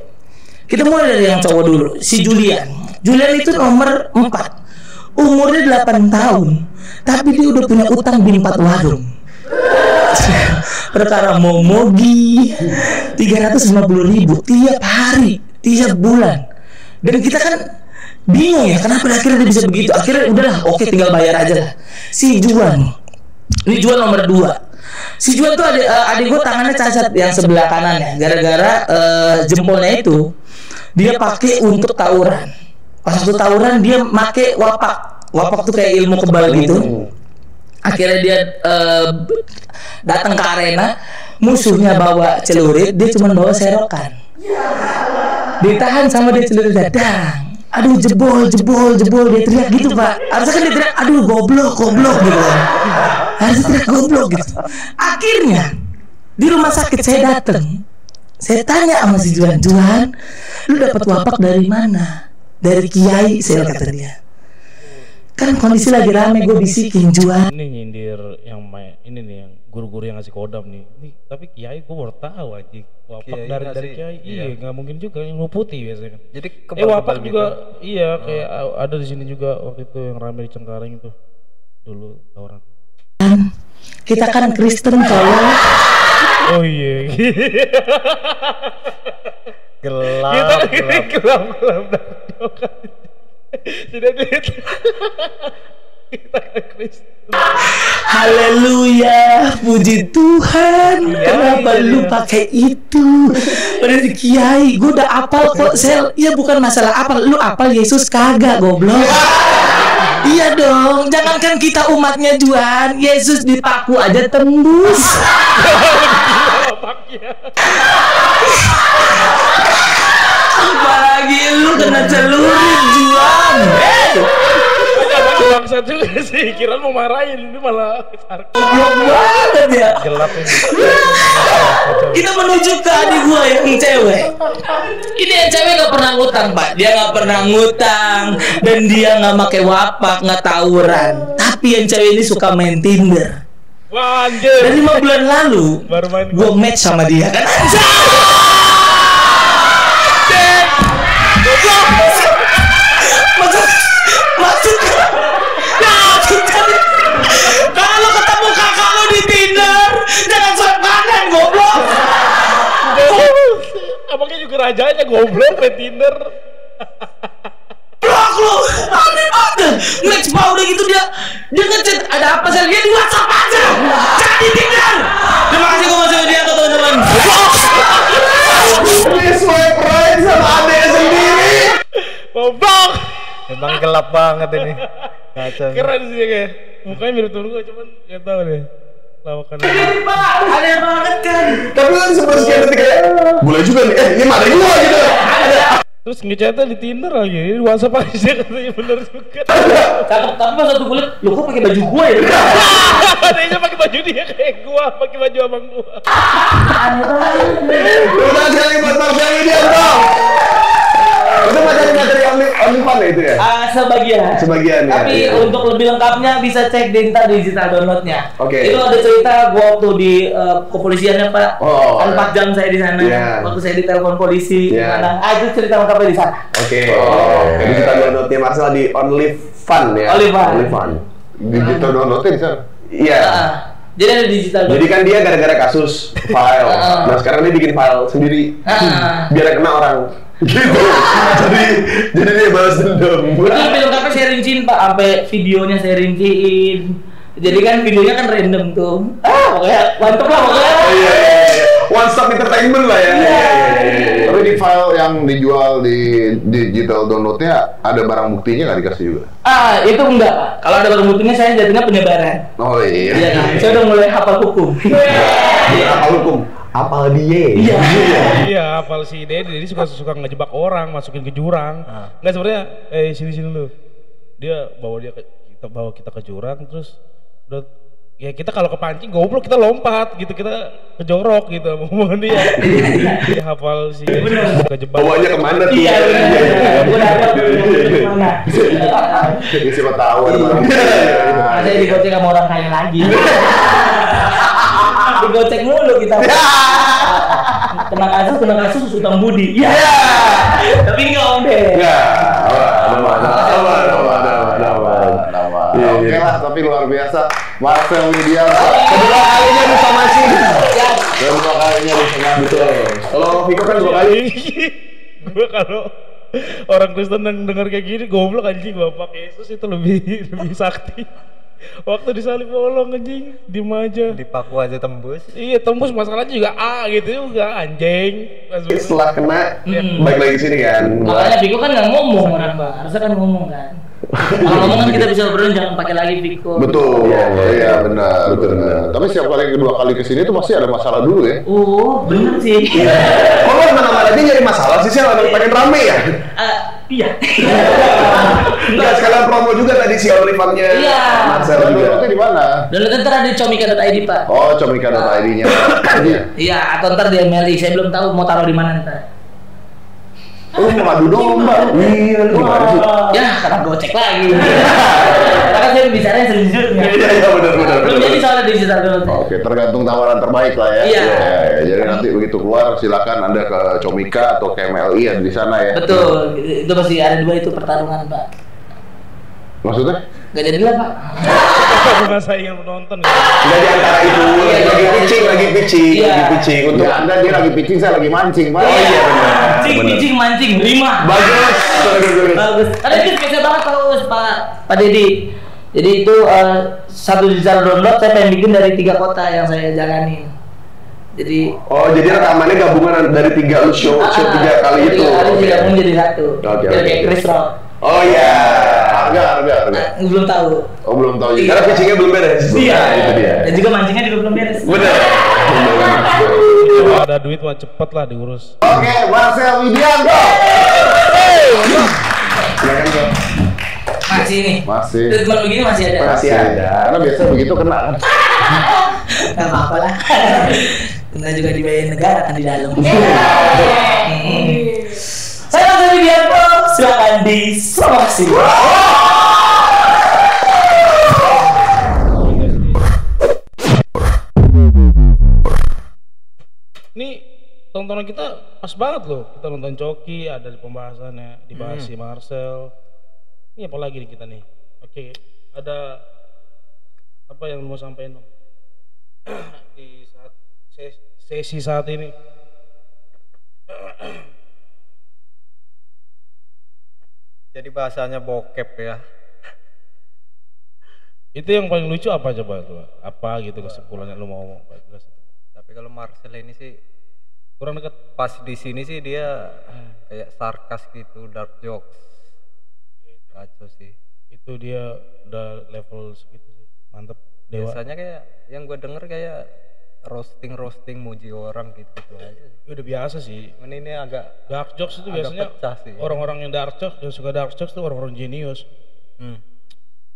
Kita mulai dari yang cowok dulu. Si Julian. Julian itu nomor 4. Umurnya 8 tahun. Tapi dia udah punya utang di 4 warung. Perkara momogi 350.000 tiap hari, tiap bulan. Dan kita kan bingung ya kenapa akhirnya dia bisa begitu. Akhirnya udahlah oke tinggal bayar aja lah. Si Juan, ini Juan nomor 2. Si Juan tuh adik gue tangannya cacat yang sebelah kanannya. Gara-gara jempolnya itu dia pakai untuk tawuran. Pas waktu tawuran dia pakai wapak. Wapak tuh kayak ilmu kebal gitu. Akhirnya dia datang ke arena, musuhnya bawa celurit, dia cuma bawa serokan. Ditahan sama dia celurit, dadang. Aduh jebol, dia teriak gitu Pak. Harusnya kan dia teriak, aduh goblok gitu. Harusnya teriak goblok gitu. Akhirnya di rumah sakit saya datang, saya tanya sama si Juan, lu dapat wapak dari mana? Dari Kiai, saya kata dia. Kan kondisi lagi rame, gue bisikin Juan. Ini nyindir yang main, ini nih yang guru-guru yang ngasih kodam nih. Ini tapi Kiai gue baru tahu aja. Wapak dari Kiai. Iya, nggak mungkin juga yang putih biasanya kan. Jadi wapak juga gitu. Iya, kayak ada di sini juga waktu itu yang rame di Cengkareng itu. Dulu orang. Kita kan Kristen kalau. Oh iya. gelap. Tidak kita Kristen. Haleluya, puji Tuhan. Kenapa lu pakai itu? Udah di Kiai, gue udah apal kok Sel. Ya bukan masalah apal, lu apal Yesus kagak goblok. Iya dong, jangankan kita umatnya Juan, Yesus dipaku aja tembus. Bangsa juga sih, kirain mau marahin, ini malah Goblok banget ya. gelap ini. Kita menuju ke adik gua yang cewek. Ini yang cewek nggak pernah ngutang, Pak. Dia nggak pernah ngutang dan dia nggak pakai wapak, nggak tawuran. Tapi yang cewek ini suka main Tinder. Wah, anjir. Dan 5 bulan lalu, Baru main gua match sama dia kan. Maksud kalau ketemu kakak lu di Tinder, jangan swipe kanan, goblok. Abangnya juga rajanya goblok main Tinder. Blok lu, aneh banget. Match mau udah gitu dia ngechat, ada apa sih? Dia di WhatsApp aja, jangan di Tinder. Terima kasih gua masih dia teman-teman. Dia swipe right sama adeknya sendiri. Goblok. Memang gelap banget ini. Kacau. Keren sih kayak. Mukanya mirip temen gue, cuman gak tau deh. Lawakan Aneh banget kan. Tapi kan sempat sekian detik kayak boleh juga nih. Ini mana gua gitu. Terus ngechatnya di Tinder lagi, di WhatsApp aja katanya bener juga. Cakep, tapi pas waktu kulit, lu kok pakai baju gue ya? Katanya pakai baju dia kayak gua, pakai baju abang gua. Udah sekali buat Marcel Widianto. Itu materi OnlyFans ya itu ya? Sebagian ya. Tapi iya. untuk lebih lengkapnya bisa cek di ntar digital downloadnya. Oke. Itu ada cerita gua waktu di kepolisiannya Pak. Oh, kan 4 jam saya di sana. Yeah. Waktu saya ditelepon polisi. Yeah. Mana? Itu cerita lengkapnya di sana. Oke. Digital downloadnya Marcel di OnlyFans ya. OnlyFans. Digital downloadnya di sana. Iya. Jadi ada digital download. Jadi kan dia gara-gara kasus file. Nah sekarang dia bikin file sendiri. Biar kena orang. Gitu. jadi dia balas dendam. Itu lebih lengkapnya saya rinciin Pak, sampai videonya saya rinciin. Jadi kan videonya kan random tuh. Pokoknya mantep lah pokoknya. Iya. One stop entertainment lah ya. Iya. Tapi di file yang dijual di digital downloadnya ada barang buktinya nggak dikasih juga? Itu enggak Pak. Kalau ada barang buktinya saya jadinya penyebaran. Oh iya. Iya kan? Saya udah mulai hafal hukum. Hafal hukum. Apal dia. Iya, apal si Dedi suka ngejebak orang, masukin ke jurang. Enggak sebenarnya sini lu. Dia bawa kita ke jurang terus udah ya kita kalau kepancing goblok kita lompat gitu, kita kejorok gitu omongan dia. Dia hafal si kejebak. Bawanya kemana tuh? Iya. Udah ada kemana? Ya siapa tahu ada barang. Saya digocek sama orang kaya lagi. Digocek mulu kita. Kena kasus utang budi. Iya. Tapi enggak om deh. Enggak. Oke lah, tapi luar biasa. Marcel Widianto. Kedua kalinya di somasi. Kedua kalinya di somasi. Betul. Kalau Viko kan 2 kali. Gue kalau orang Kristen dengar kayak gini goblok anjing, Bapak Yesus itu lebih sakti. Waktu disalib bolong anjing, diem aja. Dipaku aja tembus. Iya tembus, masalahnya juga gitu juga anjing. Setelah kena, balik lagi sini kan. Makanya Viko kan nggak ngomong orang Mbak, harusnya kan ngomong kan. Kalau ngomong kan kita bisa berdua, jangan pakai lagi Viko. Betul, iya benar. Tapi setiap kedua kali kesini tuh pasti ada masalah dulu ya. Bener sih. Kalau mana-mana dia nyari masalah sih, saya pengen rame ya. Iya. Enggak, sekalian promo juga tadi si OnlyFans-nya. Iya. Marcel juga. Downloadnya di mana? Download ntar ada di comika.id Pak. Oh, comika.id-nya. Iya, atau ntar di MLI. Saya belum tahu mau taruh di mana ntar. Lu mau ngadu domba. Iya, gimana sih? Ya, karena gocek lagi. Karena saya bicaranya sejujurnya. Iya, benar. Belum jadi soal digital download. Oke, tergantung tawaran terbaik lah ya. Iya. Jadi nanti begitu keluar silakan Anda ke Comika atau ke MLI ada di sana ya. Betul, itu pasti ada 2 itu pertarungan Pak. Maksudnya? Gak jadi lah Pak. Bukan saingan penonton. Enggak di antara itu, lagi pitching untuk Anda dia lagi pitching, saya lagi mancing, Pak. Oh iya benar. Pitching mancing, 5. Bagus. Ada itu spesial banget Pak Dedi. Jadi itu satu digital download saya pengen bikin dari 3 kota yang saya jalanin. Jadi rekamannya gabungan dari 3 show 3 kali itu. Jadi gabung jadi 1. Oke. Kayak Chris Rock. Oh iya. Harga. Belum tahu. Oh belum tahu. Karena pitchingnya belum beres. Iya. Itu dia. Dan juga mancingnya juga belum beres. Benar. Kalau ada duit mah cepet lah diurus. Oke, Marcel Widianto. Silakan, Bro. Masih nih. Masih. Treatment begini masih ada. Masih ada. Karena biasanya begitu kena kan. Gak apa-apa lah. Kena juga dibayar negara kan di dalam. Saya Mas Widianto, silakan disomasi. Ini tontonan kita pas banget loh. Kita nonton Coki, ada di pembahasannya, dibahas si Marcel. Ini apa lagi nih kita nih? Oke, ada apa yang lu mau sampaikan dong? Di saat sesi saat ini. Jadi bahasanya bokep ya. Itu yang paling lucu apa coba tuh? Apa gitu kesimpulannya lu mau ngomong? Tapi kalau Marcel ini sih Kurang dekat. pas di sini sih dia kayak sarkas gitu, dark jokes. Kacau sih. Itu dia udah level segitu sih. Mantep. Dewa. Biasanya kayak yang gue denger kayak roasting muji orang gitu aja sih. Ya udah biasa sih. Ini agak Dark jokes itu agak biasanya pecah sih. orang-orang yang dark jokes, yang suka dark jokes itu orang-orang jenius.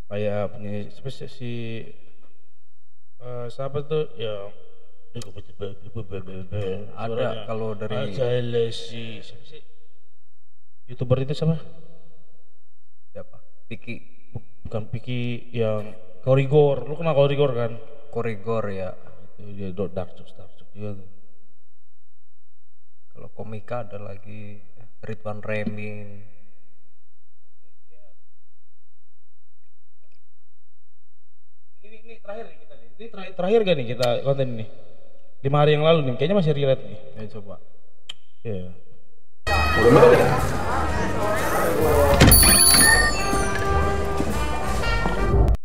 Kayak punya si siapa tuh ya ada kalau dari si siapa sih YouTuber itu siapa? Siapa? Piki. Bukan Piki, yang Korigor. Lu kenal Korigor kan? Korigor ya. Itu dia dark jokes juga tuh. Kalau komika ada lagi Ridwan Remin. Ini terakhir nih kita nih. Ini terakhir gak nih kita konten ini? 5 hari yang lalu nih, kayaknya masih relate nih. Ya coba. Iya.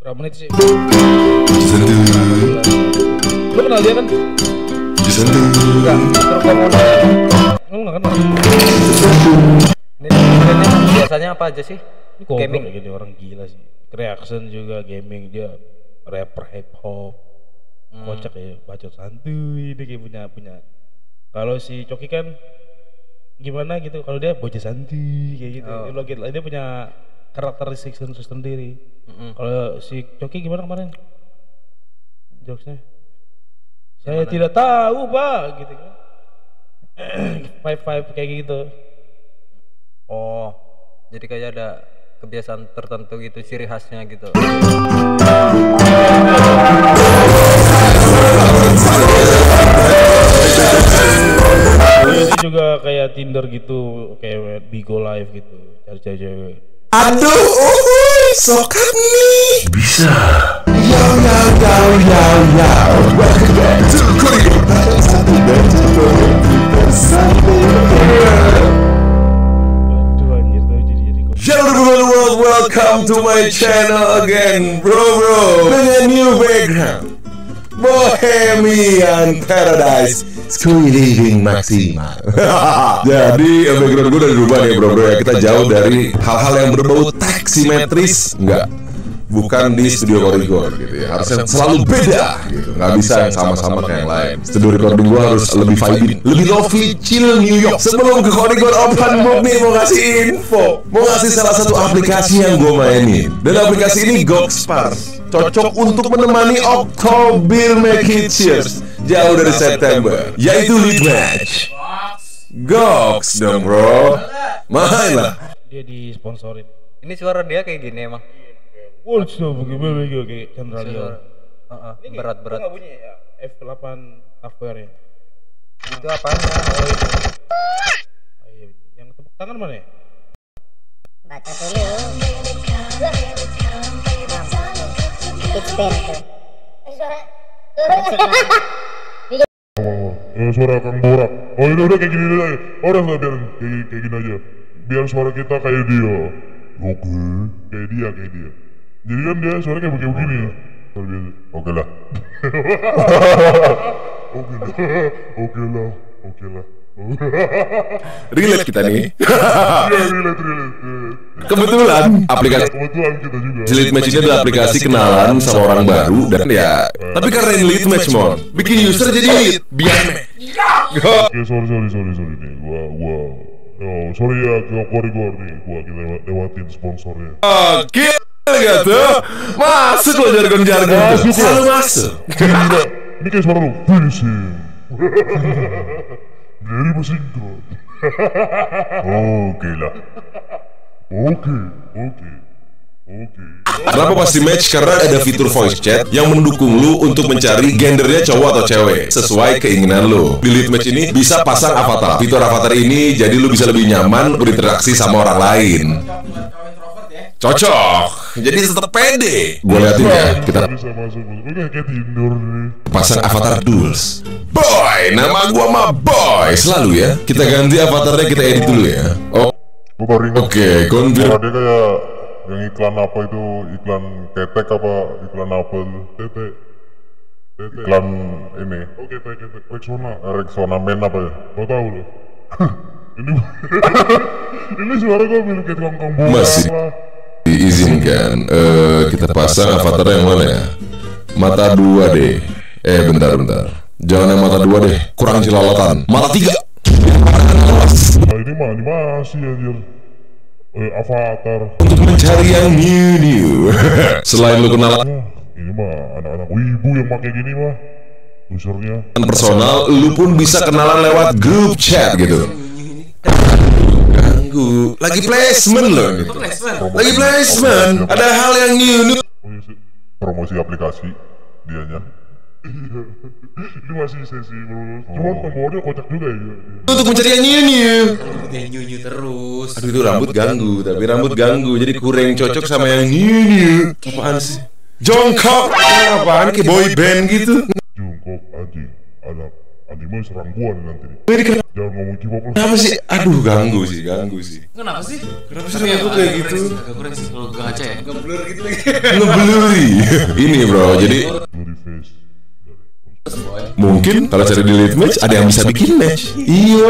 Berapa menit sih? Lu kenal dia kan? Enggak, Lu gak kenal? Ini kontennya biasanya apa aja sih? Ini goblok Gaming. ya, jadi orang gila sih. Reaction juga, gaming, dia rapper hip hop. Kocak ya, bacot santuy, dia kayak punya. Kalau si Coki kan gimana gitu, kalau dia bocah santuy kayak gitu. Dia punya karakteristik sendiri. Kalau si Coki gimana kemarin? Jokesnya? Saya tidak tahu pak, gitu kan. Five kayak gitu. Oh, jadi kayak ada kebiasaan tertentu gitu, ciri khasnya gitu. Itu juga kayak Tinder gitu, kayak Bigo Live gitu, cari cewek. Aduh, sokap nih. Bisa. Yo. Welcome back to Korea. Hello everyone, welcome to my channel again, bro. Dengan new background, Bohemian Paradise School Living Maksimal. Jadi background gue udah dirubah nih bro ya. Kita jauh dari hal-hal yang berbau taksimetris. Enggak, bukan di studio Korigor gitu ya. Harusnya selalu beda gitu. Nggak bisa yang sama-sama kayak yang lain. Studio recording gue harus lebih vibing, lebih lovely, chill New York. Sebelum ke Korigor Open Book nih, mau ngasih info, mau ngasih salah satu aplikasi yang gue mainin. Dan aplikasi ini Gokspars, cocok untuk menemani Oktober Make It Cheers jauh dari September, yaitu Lead Match. Goks dong bro, main lah. Dia disponsorin. Ini suara dia kayak gini emang. Wolves tuh bagaimana kayak Chandra Leon. Berat-berat. Nggak bunyi ya? F8 hardware ya. Itu apanya? Yang tepuk tangan mana ya? Baca dulu. It's band tuh. Suara Kang Borak. Oh ini udah kayak gini aja. Orang nggak biar kayak gini aja. Biar suara kita kayak dia. Oke. Kayak dia. Jadi kan dia suara kayak begini. Oke lah. Oke lah. Relate kita nih. Iya relate. Kebetulan aplikasi kita juga. Lead Match ini adalah aplikasi kenalan sama orang baru dan ya. Tapi karena ini Lead Match mon, bikin user jadi lead biar match. Oke sorry nih. Gua. Oh sorry ya ke Korigor nih. Gua kita lewatin sponsornya. Oke. gitu. Masuk lo jargon-jargon tuh. Selalu masuk. Gila, ini kayak suara lu. Finishing. Dari mesin gun. Oke lah. Oke. Kenapa pasti match? Karena ada fitur voice chat yang mendukung lu untuk mencari gendernya cowok atau cewek sesuai keinginan lu. Di Lead Match ini bisa pasang avatar. Fitur avatar ini jadi lu bisa lebih nyaman berinteraksi sama orang lain. Cocok, jadi tetap pede. Gue liatin ya, kita pasang avatar duels. Boy, nama gua mah Boy selalu ya. Kita ganti avatarnya, kita edit dulu ya. Oke, konfirmasi. Dia kayak yang iklan apa itu, iklan ketek apa, iklan apa itu? Tetek. Iklan ini. Oke, ketek. Rexona Men apa ya? Gak tahu loh. Ini suara gue milik kongkong bola. Masih diizinkan. Kita pasang avatar yang mana ya? Mata 2 deh. Bentar. Jangan yang mata 2 deh. Kurang jelalatan. Mata 3. Nah, ini mah animasi anjir. Avatar. Untuk mencari yang new. Selain lu kenal ini mah anak-anak wibu yang pakai gini mah. Usernya personal, lu pun bisa kenalan lewat grup chat gitu. Ganggu. Lagi placement loh gitu. Lagi placement. Ada hal yang new. Promosi aplikasi dianya. Ini masih sesi bro. Cuma tombolnya kocak juga ya. Untuk mencari yang new. New terus. Aduh itu rambut ganggu, tapi rambut ganggu jadi kurang cocok sama yang new. Apaan sih? Jongkok. Apaan kayak boy band gitu. Jongkok anjing. Ada anjing mau serang gua nih nanti nih. Jangan ngomong K-pop. Kenapa sih? Aduh ganggu sih. Kenapa sih? Kenapa sih rambut kayak gitu? Agak kurang sih kalau gak ngaca ya. Ngeblur gitu lagi. Ngebluri. Ini bro, jadi mungkin kalau cari di Lead Match ada yang bisa bikin match. Iyo,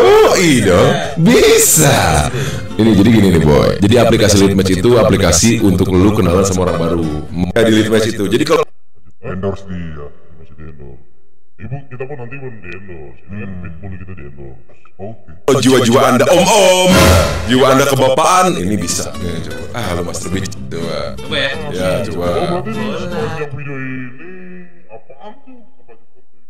bisa. Ini jadi gini nih boy. Jadi aplikasi Lead Match itu aplikasi untuk lu kenalan sama orang baru. Di Lead Match itu. Jadi kalau endorse dia, masih di endorse. Ibu kita pun nanti pun di endorse. Ini kan pitbull kita di endorse. Oke. Jiwa-jiwa anda om, jiwa anda kebapaan, ini bisa. Lu master bitch itu. Coba ya. Ya coba. Oh berarti yang video ini apaan tuh?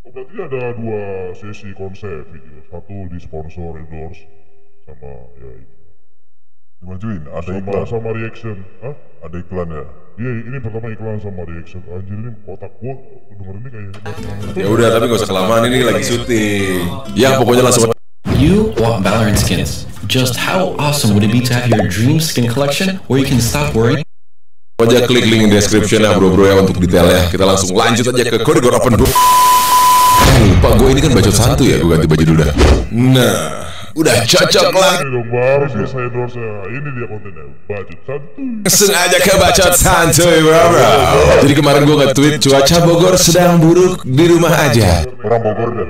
Berarti ada 2 sesi konsep video. Satu di sponsor endorse sama ya itu. Dimajuin, ada iklan sama reaction. Hah? Ada iklan ya? Iya, ini pertama iklan sama reaction. Anjir ini otak gua denger ini kayaknya. Ya udah, tapi gak usah kelamaan, ini lagi syuting. Ya pokoknya langsung. You want Valorant skins. Just how awesome would it be to have your dream skin collection where you can stop worrying? Aja klik link di description ya bro ya untuk detailnya. Kita langsung lanjut aja ke koridor open bro. Lupa gue ini kan bacot santu ya, gue ganti baju dulu dah. Nah, udah cocok lah. Ini dong baru selesai endorse ya. Ini dia kontennya, bacot santu. Sengaja ke bacot santuy bro. Jadi kemarin gue nge-tweet cuaca Bogor sedang buruk, di rumah aja. Orang Bogor dah.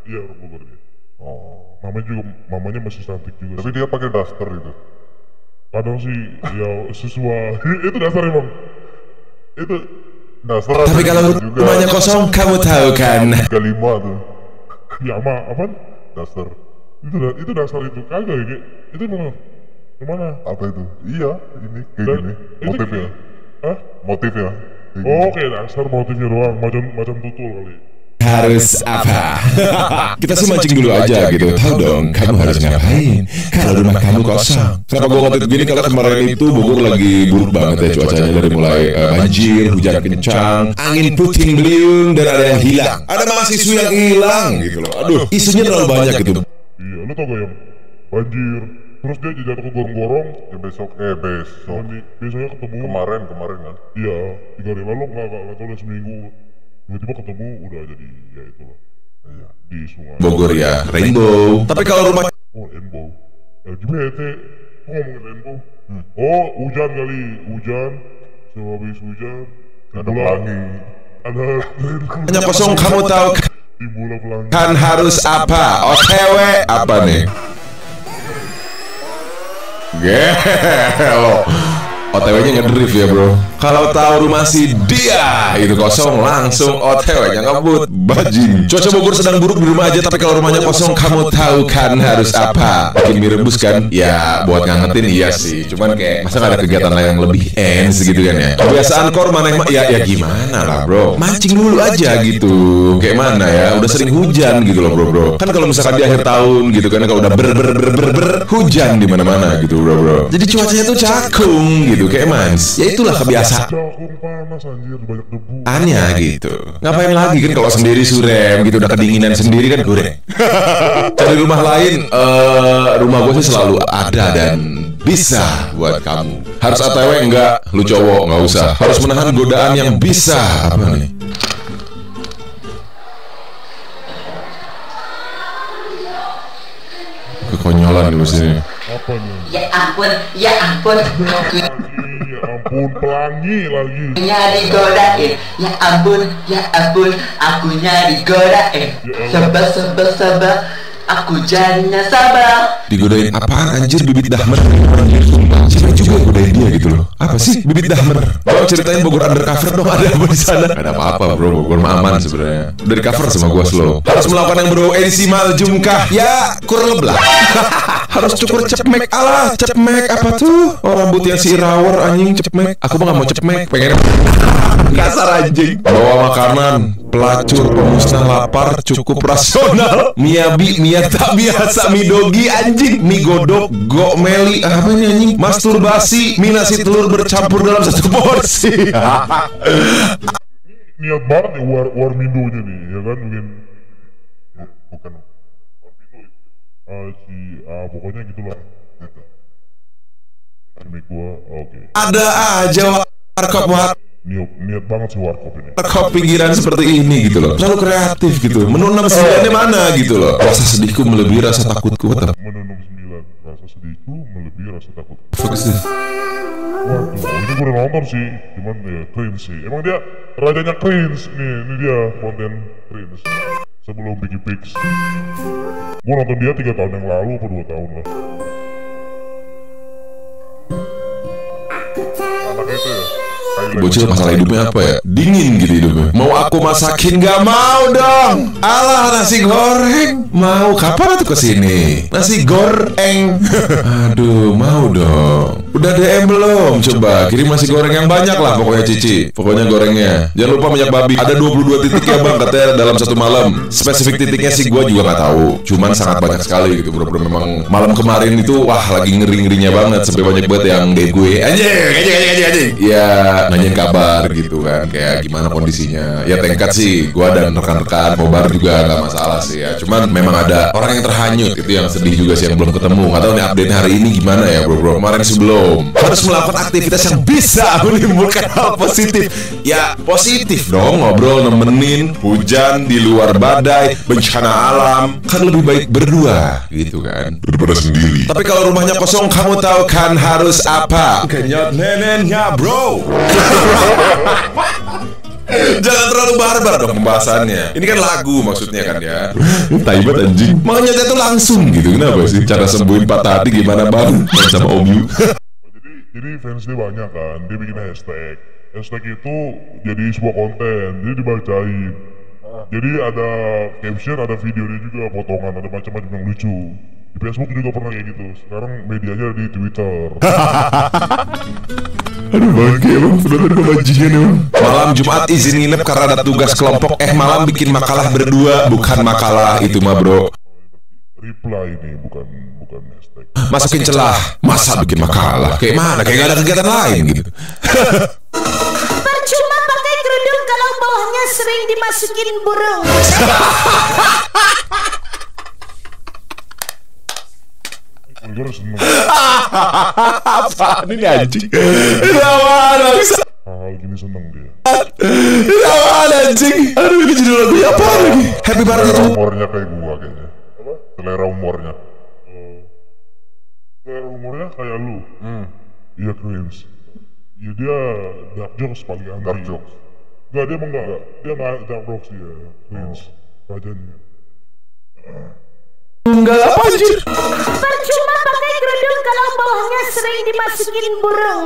Iya orang Bogor dia. Mamanya masih cantik juga. Tapi dia pakai daster itu. Kadang sih ya sesuai. Itu dasar emang. Itu dasar. Tapi kalau rumahnya kosong, kamu tahu kan? 35 tuh. Ya apa? Dasar. Itu dasar itu kagak ya? Itu mana? Apa itu? Iya, ini kayak gini. Motifnya. Hah? Motifnya. Oke, dasar motifnya doang. Macam tutul kali. Harus apa? Kita sih mancing dulu aja gitu. Tahu dong, kamu harus ngapain kalau rumah kamu kosong. Kenapa gue nge-tweet gini? Kalau kemarin itu Bogor lagi buruk banget ya cuacanya, dari mulai banjir, hujan kencang, angin puting beliung, dan ada yang hilang. Ada mahasiswa yang hilang gitu loh. Aduh, isunya terlalu banyak gitu. Iya, lu tau gak yang banjir, terus dia jatuh ke gorong-gorong. Ya besok. Besoknya ketemu. Kemarin kan? Iya, 3 hari lalu nggak tahu udah seminggu. Tiba-tiba ketemu udah jadi ya itulah. Iya, di sungai. Bogor ya, rainbow. Tapi kalau rumah rainbow. Gimana kok ngomongin rainbow? Oh, hujan kali, hujan. Sehabis hujan, ada pelangi. Ada hanya kosong, kamu tahu kan harus apa? OTW apa nih? Gelo. OTW-nya ngedrift ya, bro. Kalau tahu rumah si dia itu kosong, langsung OTW nya ngebut bajing. Cuaca Bogor sedang buruk, di rumah aja. Tapi kalau rumahnya kosong, kamu tahu kan harus apa? Bikin mie rebus kan? Ya buat ngangetin iya sih. Cuman kayak masa gak ada kegiatan lain yang lebih ends gitu kan ya. Kebiasaan korban ya gimana lah bro. Mancing dulu aja gitu. Kayak mana ya? Udah sering hujan gitu loh bro. Kan kalau misalkan di akhir tahun gitu kan, kalau udah ber hujan di mana-mana gitu bro. Jadi cuacanya tuh cakung gitu kayak mans. Ya itulah kebiasaan. Panas anjir, banyak debu. Aneh gitu. Ngapain lagi kan kalau sendiri surem gitu, udah kedinginan sendiri kan goreng. Cari rumah lain, rumah gue sih selalu ada dan bisa buat kamu. Harus ATW enggak, lu cowok nggak usah. Harus menahan godaan yang bisa. Apa nih? Kekonyolan di sini. Apa nih? Ya ampun, ya ampun. Ya ampun, pelangi lagi. Nyari godain, ya ampun, aku nyari godain. Sabar, aku jadinya sabar. Digodain apaan anjir, bibit dahmer. Siapa juga yang godain dia gitu loh. Apa sih bibit dahmer? Tolong ceritain Bogor undercover dong, ada apa di sana? Ada apa-apa bro, Bogor mah aman sebenarnya. Udah di cover sama gua slow. Harus melakukan yang bro edisi maljumkah? Ya kurang lebih. Harus cukur cepmek. Alah cepmek apa tuh? Oh rambut yang si Rawor anjing cepmek. Aku mah gak mau cepmek, pengen kasar anjing. Bawa makanan, pelacur, pemusnah lapar, cukup rasional. Miyabi, mie tak biasa, mie dogi anjing, mie godok, meli, apa ini anjing? Masturbasi, mie nasi telur bercampur dalam satu porsi. Niat banget nih Warmindo-nya nih, ya kan? Mungkin bukan Warmindo, pokoknya gitulah. Ini gua, oke. Ada aja warkop niat banget sih warkop ini. Warkop pinggiran seperti ini gitu loh. Selalu kreatif gitu. Menu 69-nya mana gitu loh. Rasa sedihku melebihi rasa takutku. Menu 69, rasa sedihku melebihi rasa takutku. Fokus deh. Waduh, ini gue udah nonton sih, cuman ya cringe sih. Emang dia rajanya cringe nih, ini dia konten cringe. Sebelum Biggie Pigs, gue nonton dia 3 tahun yang lalu atau 2 tahun lah. Anak itu ya. Bocil masalah hidupnya apa ya? Dingin gitu hidupnya. Mau aku masakin gak mau dong. Alah nasi goreng. Mau kapan tuh kesini? Nasi goreng. Aduh mau dong. Udah DM belum? Coba kirim nasi goreng yang banyak lah pokoknya Cici. Pokoknya gorengnya. Jangan lupa minyak babi. Ada 22 titik ya bang katanya dalam satu malam. Spesifik titiknya sih gue juga gak tahu. Cuman sangat banyak sekali gitu bro. Memang malam kemarin itu wah lagi ngeri-ngerinya banget. Sampai banyak banget yang deh gue anjing. Ya nanyain kabar gitu kan, kayak gimana kondisinya. Ya tengkat sih gua dan rekan-rekan Mobar juga gak masalah sih ya. Cuman memang ada orang yang terhanyut, itu yang sedih juga sih, yang belum ketemu. Gak tau nih update hari ini gimana ya bro. Kemarin sebelum harus melakukan aktivitas yang bisa menimbulkan hal positif. Ya positif dong, ngobrol nemenin, hujan di luar badai, bencana alam. Kan lebih baik berdua gitu kan daripada sendiri. Tapi kalau rumahnya kosong, kamu tahu kan harus apa? Kenyot neneknya bro. Jangan terlalu barbar dong pembahasannya. Ini kan lagu maksudnya kan ya. Taibat anjing. Makanya dia tuh langsung gitu. Kenapa sih? Cara sembuhin patah hati gimana bang? Sama Om Yu. Jadi fans dia banyak kan. Dia bikin hashtag. Hashtag itu jadi sebuah konten. Jadi dibacain. Jadi ada caption, ada videonya juga, potongan, ada macam-macam yang lucu. Di Facebook juga pernah kayak gitu. Sekarang medianya di Twitter. Aduh bangke emang bener-bener bajingan emang. Malam Jumat izin nginep karena ada tugas kelompok. Malam bikin makalah berdua. Bukan makalah itu mah bro. Reply ini bukan hashtag. Masukin celah. Masa bikin makalah? Kayak mana? Kayak gak ada kegiatan lain gitu. Percuma pakai kerudung kalau bawahnya sering dimasukin burung. Apaan ini anjing? Lawan hal gini seneng dia. Lawan anjing. Aduh ini judul lagu apa lagi? Happy Birthday to humornya kayak gua kayaknya. Apa? Selera humornya. Selera humornya kayak lu. Iya cringe. Ya dia dark jokes paling anti. Dark jokes. Enggak, dia emang enggak. Dia enggak dark jokes dia. Cringe. Rajanya. Enggak apa anjir. Percuma pakai kerudung kalau bawahnya sering dimasukin burung.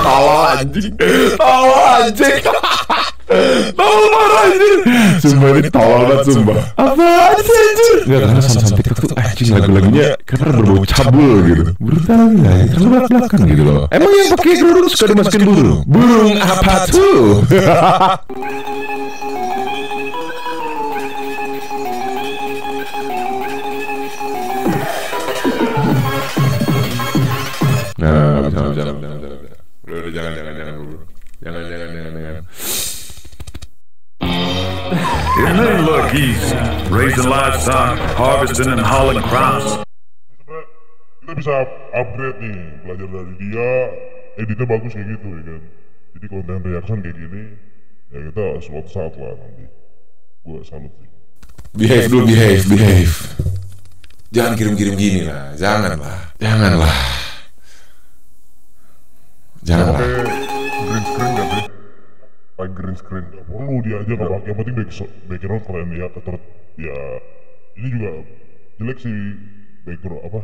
Tolol anjing. Tolol marah anjing. Sumpah ini tolol banget sumpah. Apaan sih anjing? Enggak, karena sound TikTok tuh anjing lagu-lagunya karena berbau cabul gitu. Brutal enggak? Terlalu belak-belakan gitu loh. Emang yang pakai kerudung suka dimasukin burung? Burung apa tuh? Nah, jangan. Udah, jangan bro. Jangan. It may look easy, raising livestock, harvesting and hauling crops. Kita bisa upgrade nih, belajar dari dia, editnya bagus kayak gitu ya kan. Jadi konten reaction kayak gini, ya kita suatu saat lah nanti. Gue salut sih. Behave. Jangan kirim-kirim gini lah, janganlah. Green screen gak sih? Pakai green screen gak perlu dia aja gak pakai, yang penting background keren ya, ya ini juga jelek sih background apa?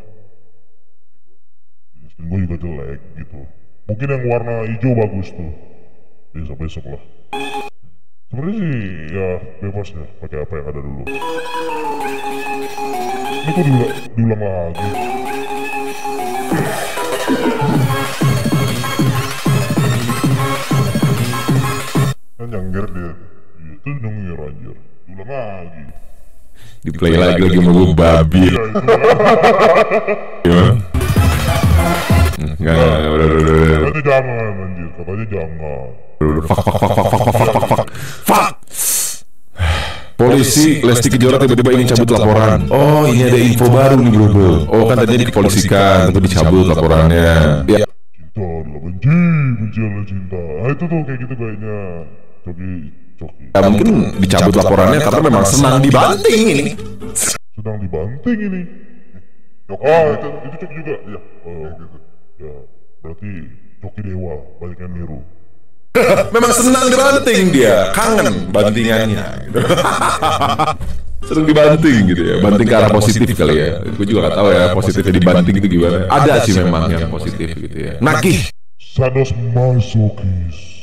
Screen gue juga jelek gitu. Mungkin yang warna hijau bagus tuh. Besok lah. Sebenarnya sih ya bebas ya pakai apa yang ada dulu. Ini kok diulang lagi. Kan nyengir dia. Itu nyengir anjir. Diulang lagi. Di play lagi mau gue babi. Gimana? Enggak, udah. Katanya jangan anjir, katanya jangan. Fuck. Polisi Lesti Kejora tiba-tiba ingin cabut laporan. Oh, ini ada info baru nih bro. Oh, kan tadinya dipolisikan, tentu dicabut laporannya. Ya. Cinta adalah benci adalah cinta. Nah itu tuh kayak gitu kayaknya. Coki. Ya, mungkin dicabut laporannya karena memang senang dibanting ini. Sedang dibanting ini. Oh, itu Coki juga. Ya, gitu. Ya, berarti Coki dewa, banyak yang niru. Memang senang dibanting dia, kangen bantingannya. Sering dibanting gitu ya, banting ke arah positif kali ya. Gue juga gak tahu ya positifnya dibanting itu gimana. Ada sih memang yang positif gitu ya. Nakih. Sadomasokis.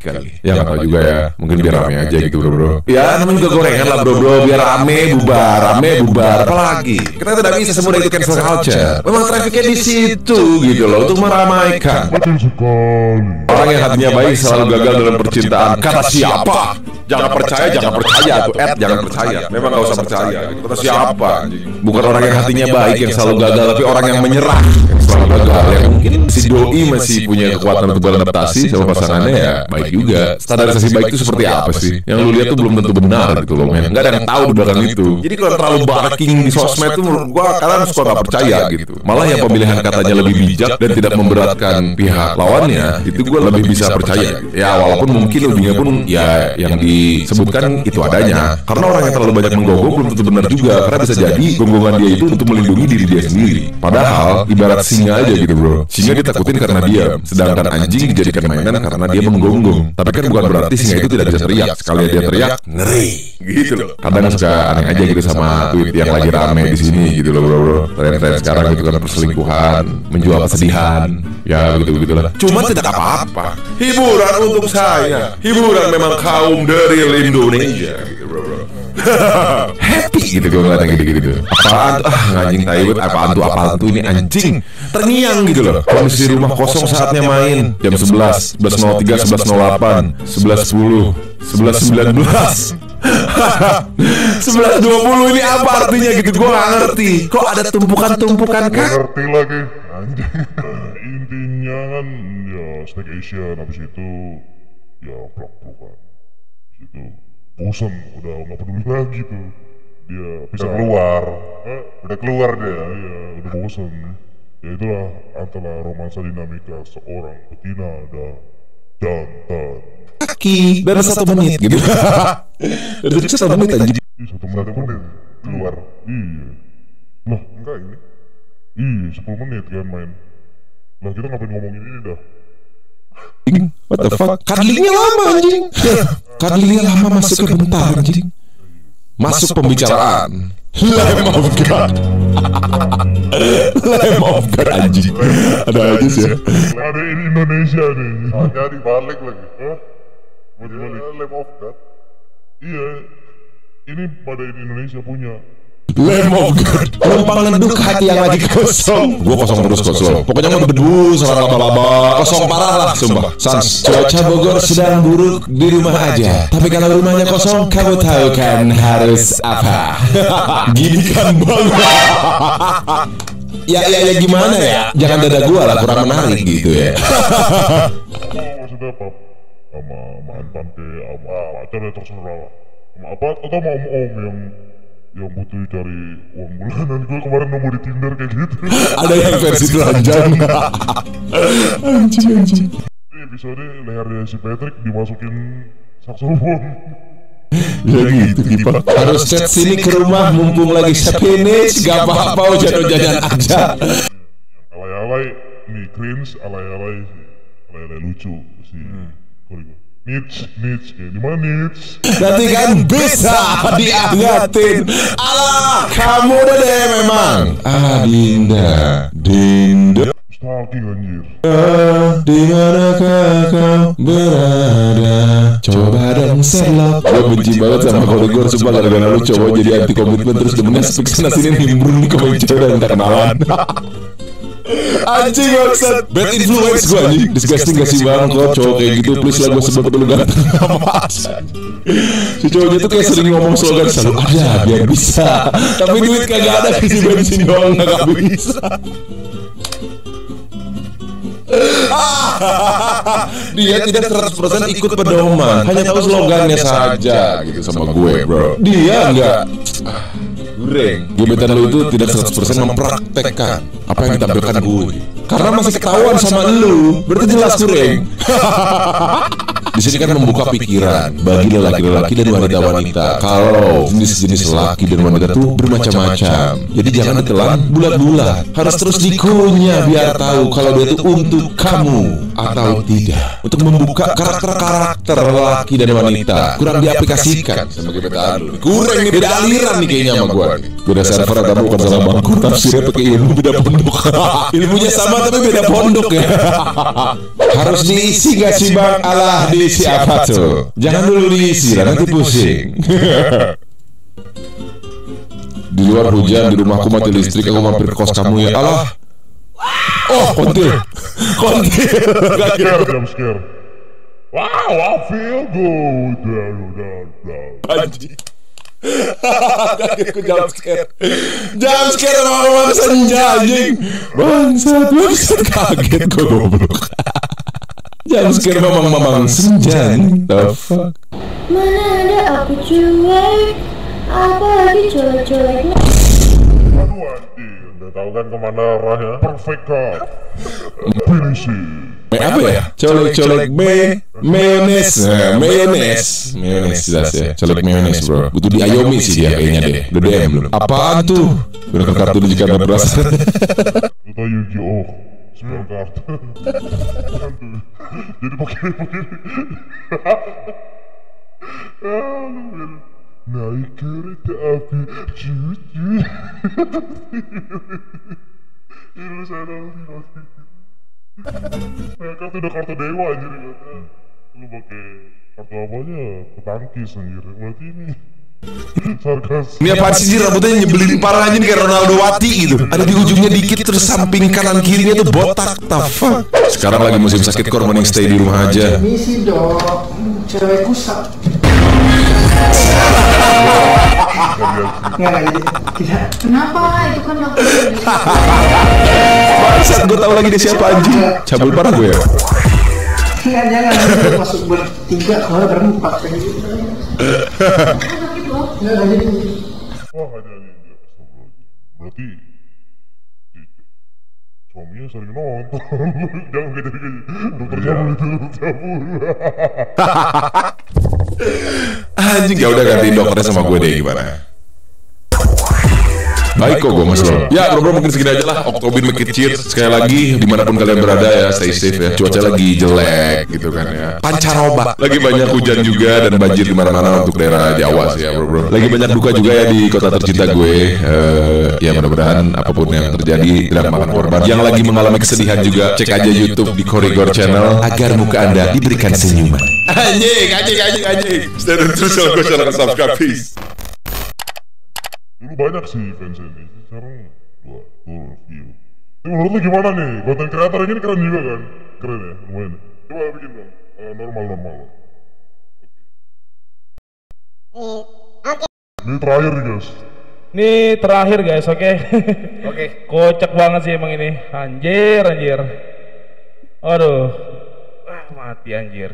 Kali. Ya nggak tahu juga ya, mungkin biar rame aja gitu bro. Ya namanya juga gorengan lah bro, biar rame bubar. Apalagi kita tidak bisa semudah itu cancel culture. Memang trafficnya di situ gitu loh untuk meramaikan. Orang yang hatinya baik selalu gagal dalam percintaan. Kata siapa? Jangan percaya tuh jangan percaya. Memang nggak usah percaya. Kata siapa? Bukan orang yang hatinya baik yang selalu gagal, tapi orang yang menyerah yang selalu gagal. Ya mungkin si doi masih punya kekuatan untuk beradaptasi sama pasangannya ya baik juga. Standarisasi baik itu seperti apa sih? Yang lu lihat tuh belum tentu benar gitu loh men. Nggak ada yang tahu di belakang itu. Jadi kalau terlalu barking di sosmed tuh menurut gua kalian suka nggak percaya gitu. Malah yang pemilihan katanya lebih bijak dan tidak memberatkan pihak lawannya itu gua lebih bisa percaya. Ya walaupun mungkin ujungnya pun ya yang disebutkan itu adanya. Karena orang yang terlalu banyak menggonggong belum tentu benar juga. Karena bisa jadi gonggongan dia itu untuk melindungi diri dia sendiri. Padahal ibarat singa aja gitu bro. Singa ditakutin karena diam, sedangkan anjing dijadikan mainan karena dia menggonggong. Tapi kan bukan berarti singa itu tidak bisa teriak. Sekali dia teriak, ngeri gitu loh. Kadang suka aneh aja gitu sama tweet yang lagi rame di sini gitu loh bro. Tren-tren sekarang gitu kan perselingkuhan, menjual kesedihan, ya gitu-gitulah. Cuma tidak apa-apa. Hiburan untuk saya. Hiburan memang kaum dari Indonesia gitu bro. Happy gitu gue ngeliatnya gitu. Apaan tuh? Anjing taibet. Apaan tuh ini anjing terngiang gitu loh. Kondisi rumah kosong saatnya main. Jam 11, 11.03, 11.08, 11.10, 11.19, 11.20 ini apa artinya gitu? Gue gak ngerti. Kok ada tumpukan-tumpukan kan? Ngerti lagi anjing. Intinya kan ya Snack Asian, habis itu ya plak-plakan. Habis itu bosan, udah nggak peduli lagi tuh. Dia bisa keluar. Udah keluar dia. Ya udah bosan. Ya itulah antara romansa dinamika seorang betina dan jantan. Kaki dari 1 menit gitu. Dari 1 menit aja. 1 menit keluar. Iya. Lah enggak ini. Iya 10 menit kan main. Lah kita ngapain ngomongin ini dah? What the fuck? Cuddlingnya lama anjing. Cuddlingnya lama masuk ke bentar anjing. Masuk pembicaraan. Lamb of God. Lamb of God anjing. Ada aja sih ya. Ada ini Indonesia nih. Jadi balik lagi. Mau dibalik. Lamb of God. Iya. Ini pada Indonesia punya. Lamb of God. Numpang nenduk hati yang lagi kosong. Gua kosong terus kosong. Pokoknya mau berdebu sama laba-laba. Kosong parah lah sumpah. Sans. Cuaca Bogor sedang buruk di rumah aja. Tapi kalau rumahnya kosong, kamu tahu kan harus apa? Gini kan bang. Ya gimana ya? Jangan dada gua lah kurang menarik gitu ya. Maksudnya apa? Sama mantan ke sama pacar ya terserah. Sama apa? Atau mau om yang butuh cari uang bulanan. Gue kemarin nemu di Tinder kayak gitu. Ada yang versi telanjang. Anjing. Ini episode lehernya si Patrick dimasukin saksofon. Ya gitu Gipa. Harus chat sini ke rumah mumpung lagi sepinage. Gak apa-apa hujan-hujanan aja. Alay-alay nih cringe, alay-alay lucu si Korigo. Nits kayak dimana Nits? Nanti kan bisa diangatin. Alah, kamu udah deh memang. Dinda. Stalking anjir. Di manakah kau berada? Coba dong Sherlock. Gue benci banget sama Korigor. Sumpah gara-gara lu coba jadi anti komitmen terus demennya speak sana sini nimbrung di komen cewek dan minta kenalan. Anjing maksud bad influence gue anjing. Disgusting gak sih bang kok cowok kayak gitu. Please lah gue sebut lu ganteng. Si cowoknya tuh kayak sering ngomong slogan selalu ada biar bisa. Tapi duit kagak ada, kasih bensin doang gak bisa. Dia tidak 100% ikut pedoman, hanya tahu slogannya saja gitu sama gue bro. Dia enggak gebetan lu itu tidak 100% mempraktekkan apa yang ditampilkan gue. Karena masih ketahuan sama lu, berarti jelas kurang. Di sini kan membuka pikiran bagi lelaki-lelaki dan wanita-wanita. Kalau jenis-jenis lelaki dan wanita tuh bermacam-macam. Jadi jangan ditelan bulat-bulat. Harus terus dikunyah biar tahu kalau dia tuh untuk kamu atau tidak. Untuk membuka karakter-karakter lelaki dan wanita. Kurang diaplikasikan sama gebetan lu. Kurang nih, beda aliran nih kayaknya sama gua nih. Beda server atau bukan salah bangku, tafsirnya pakai ilmu beda pondok. Ilmunya sama tapi beda pondok ya. Harus diisi gak sih bang? Alah diisi apa tuh? Jangan dulu diisi lah nanti pusing. Di luar hujan, di rumahku mati listrik, aku mampir ke kos kamu ya. Alah. Oh kontil. Jump scare. Wow, I feel good. Anjing. Aku jump scare orang-orang senja anjing. Bangsat kaget gue goblok. Jump scare mamang senja. The fuck. Mana ada aku cuek, apalagi colek-coleknya. Aduh anjir, udah tahu kan kemana arahnya. Perfect cut. Finishing. Apa ya? Colek-colek mayones jelas ya. Colek mayones bro. Butuh diayomi sih dia kayaknya deh. Udah DM belum? Apaan tuh? Udah kartu jika ada beras. Kita Yu-Gi-Oh spell card. Jadi pakai naik kereta api cucu. Ini saya nanti. Kartu udah kartu dewa anjir katanya. Lu pakai kartu apa aja? Ketangkis anjir. Berarti ini sarkas. Ini apaan sih rambutnya nyebelin parah anjing kayak Ronaldo Wati gitu. Ada di ujungnya dikit terus samping kanan kirinya tuh botak. Fuck. Sekarang lagi musim sakit kor mending stay di rumah aja. Misi dok, cewekku sak. Tidak. Kenapa? Itu kan aku. Bangsat, gue tau lagi dia siapa anjing. Cabul parah gue ya. Jangan masuk bertiga, kalau berempat kayak gitu. Nggak jadi. Wah ada dia. Berarti suaminya sering nonton. Jangan kayak dokter cabul itu cabul. Anjing ya udah ganti dokternya sama gue deh gimana. Baik kok gue Mas Bro. Ya bro mungkin segini aja lah. Oktobin make it cheers. Sekali lagi dimanapun kalian berada ya, stay safe ya. Cuaca lagi jelek gitu kan ya. Pancaroba. Lagi banyak hujan juga dan banjir di mana-mana untuk daerah Jawa sih ya bro. Lagi banyak duka juga ya di kota tercinta gue. Ya mudah-mudahan apapun yang terjadi tidak makan korban. Yang lagi mengalami kesedihan juga, cek aja YouTube di Korigor Channel agar muka Anda diberikan senyuman. Anjing. Stay tune terus kalau gue channel subscribe. Peace. Dulu banyak sih fansnya nih, sekarang turun view. Tapi menurut lu gimana nih? Konten kreator ini keren juga kan? Keren ya, lumayan. Coba bikin dong, normal. Ini terakhir nih guys. Ini terakhir guys, oke? Oke. Kocak banget sih emang ini. Anjir. Aduh. Mati anjir.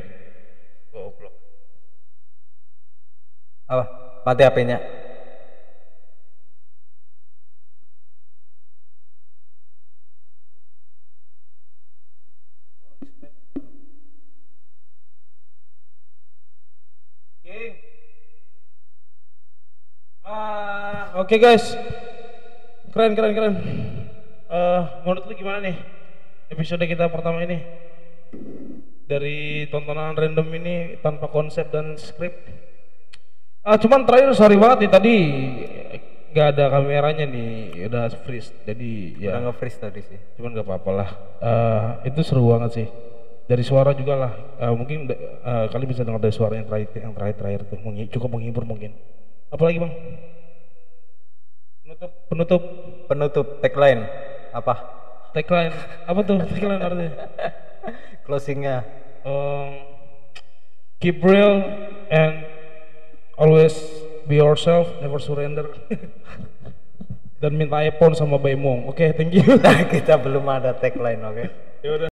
Goblok. Apa? Mati HP-nya. Oke guys, keren. Menurut lu gimana nih episode kita pertama ini? Dari tontonan random ini tanpa konsep dan skrip. Cuman terakhir sorry banget nih tadi nggak ada kameranya nih, udah freeze. Jadi ya. Udah nge-freeze tadi sih. Cuman nggak apa-apa lah. Itu seru banget sih. Dari suara juga lah. Mungkin kalian bisa dengar dari suara yang terakhir tuh. Cukup menghibur mungkin. Apalagi bang? Penutup tagline apa? Tagline apa tuh? Tagline artinya? Closingnya. Keep real and always be yourself, never surrender. Dan minta iPhone sama Baimong. Oke, thank you. Kita belum ada tagline, oke? Ya udah.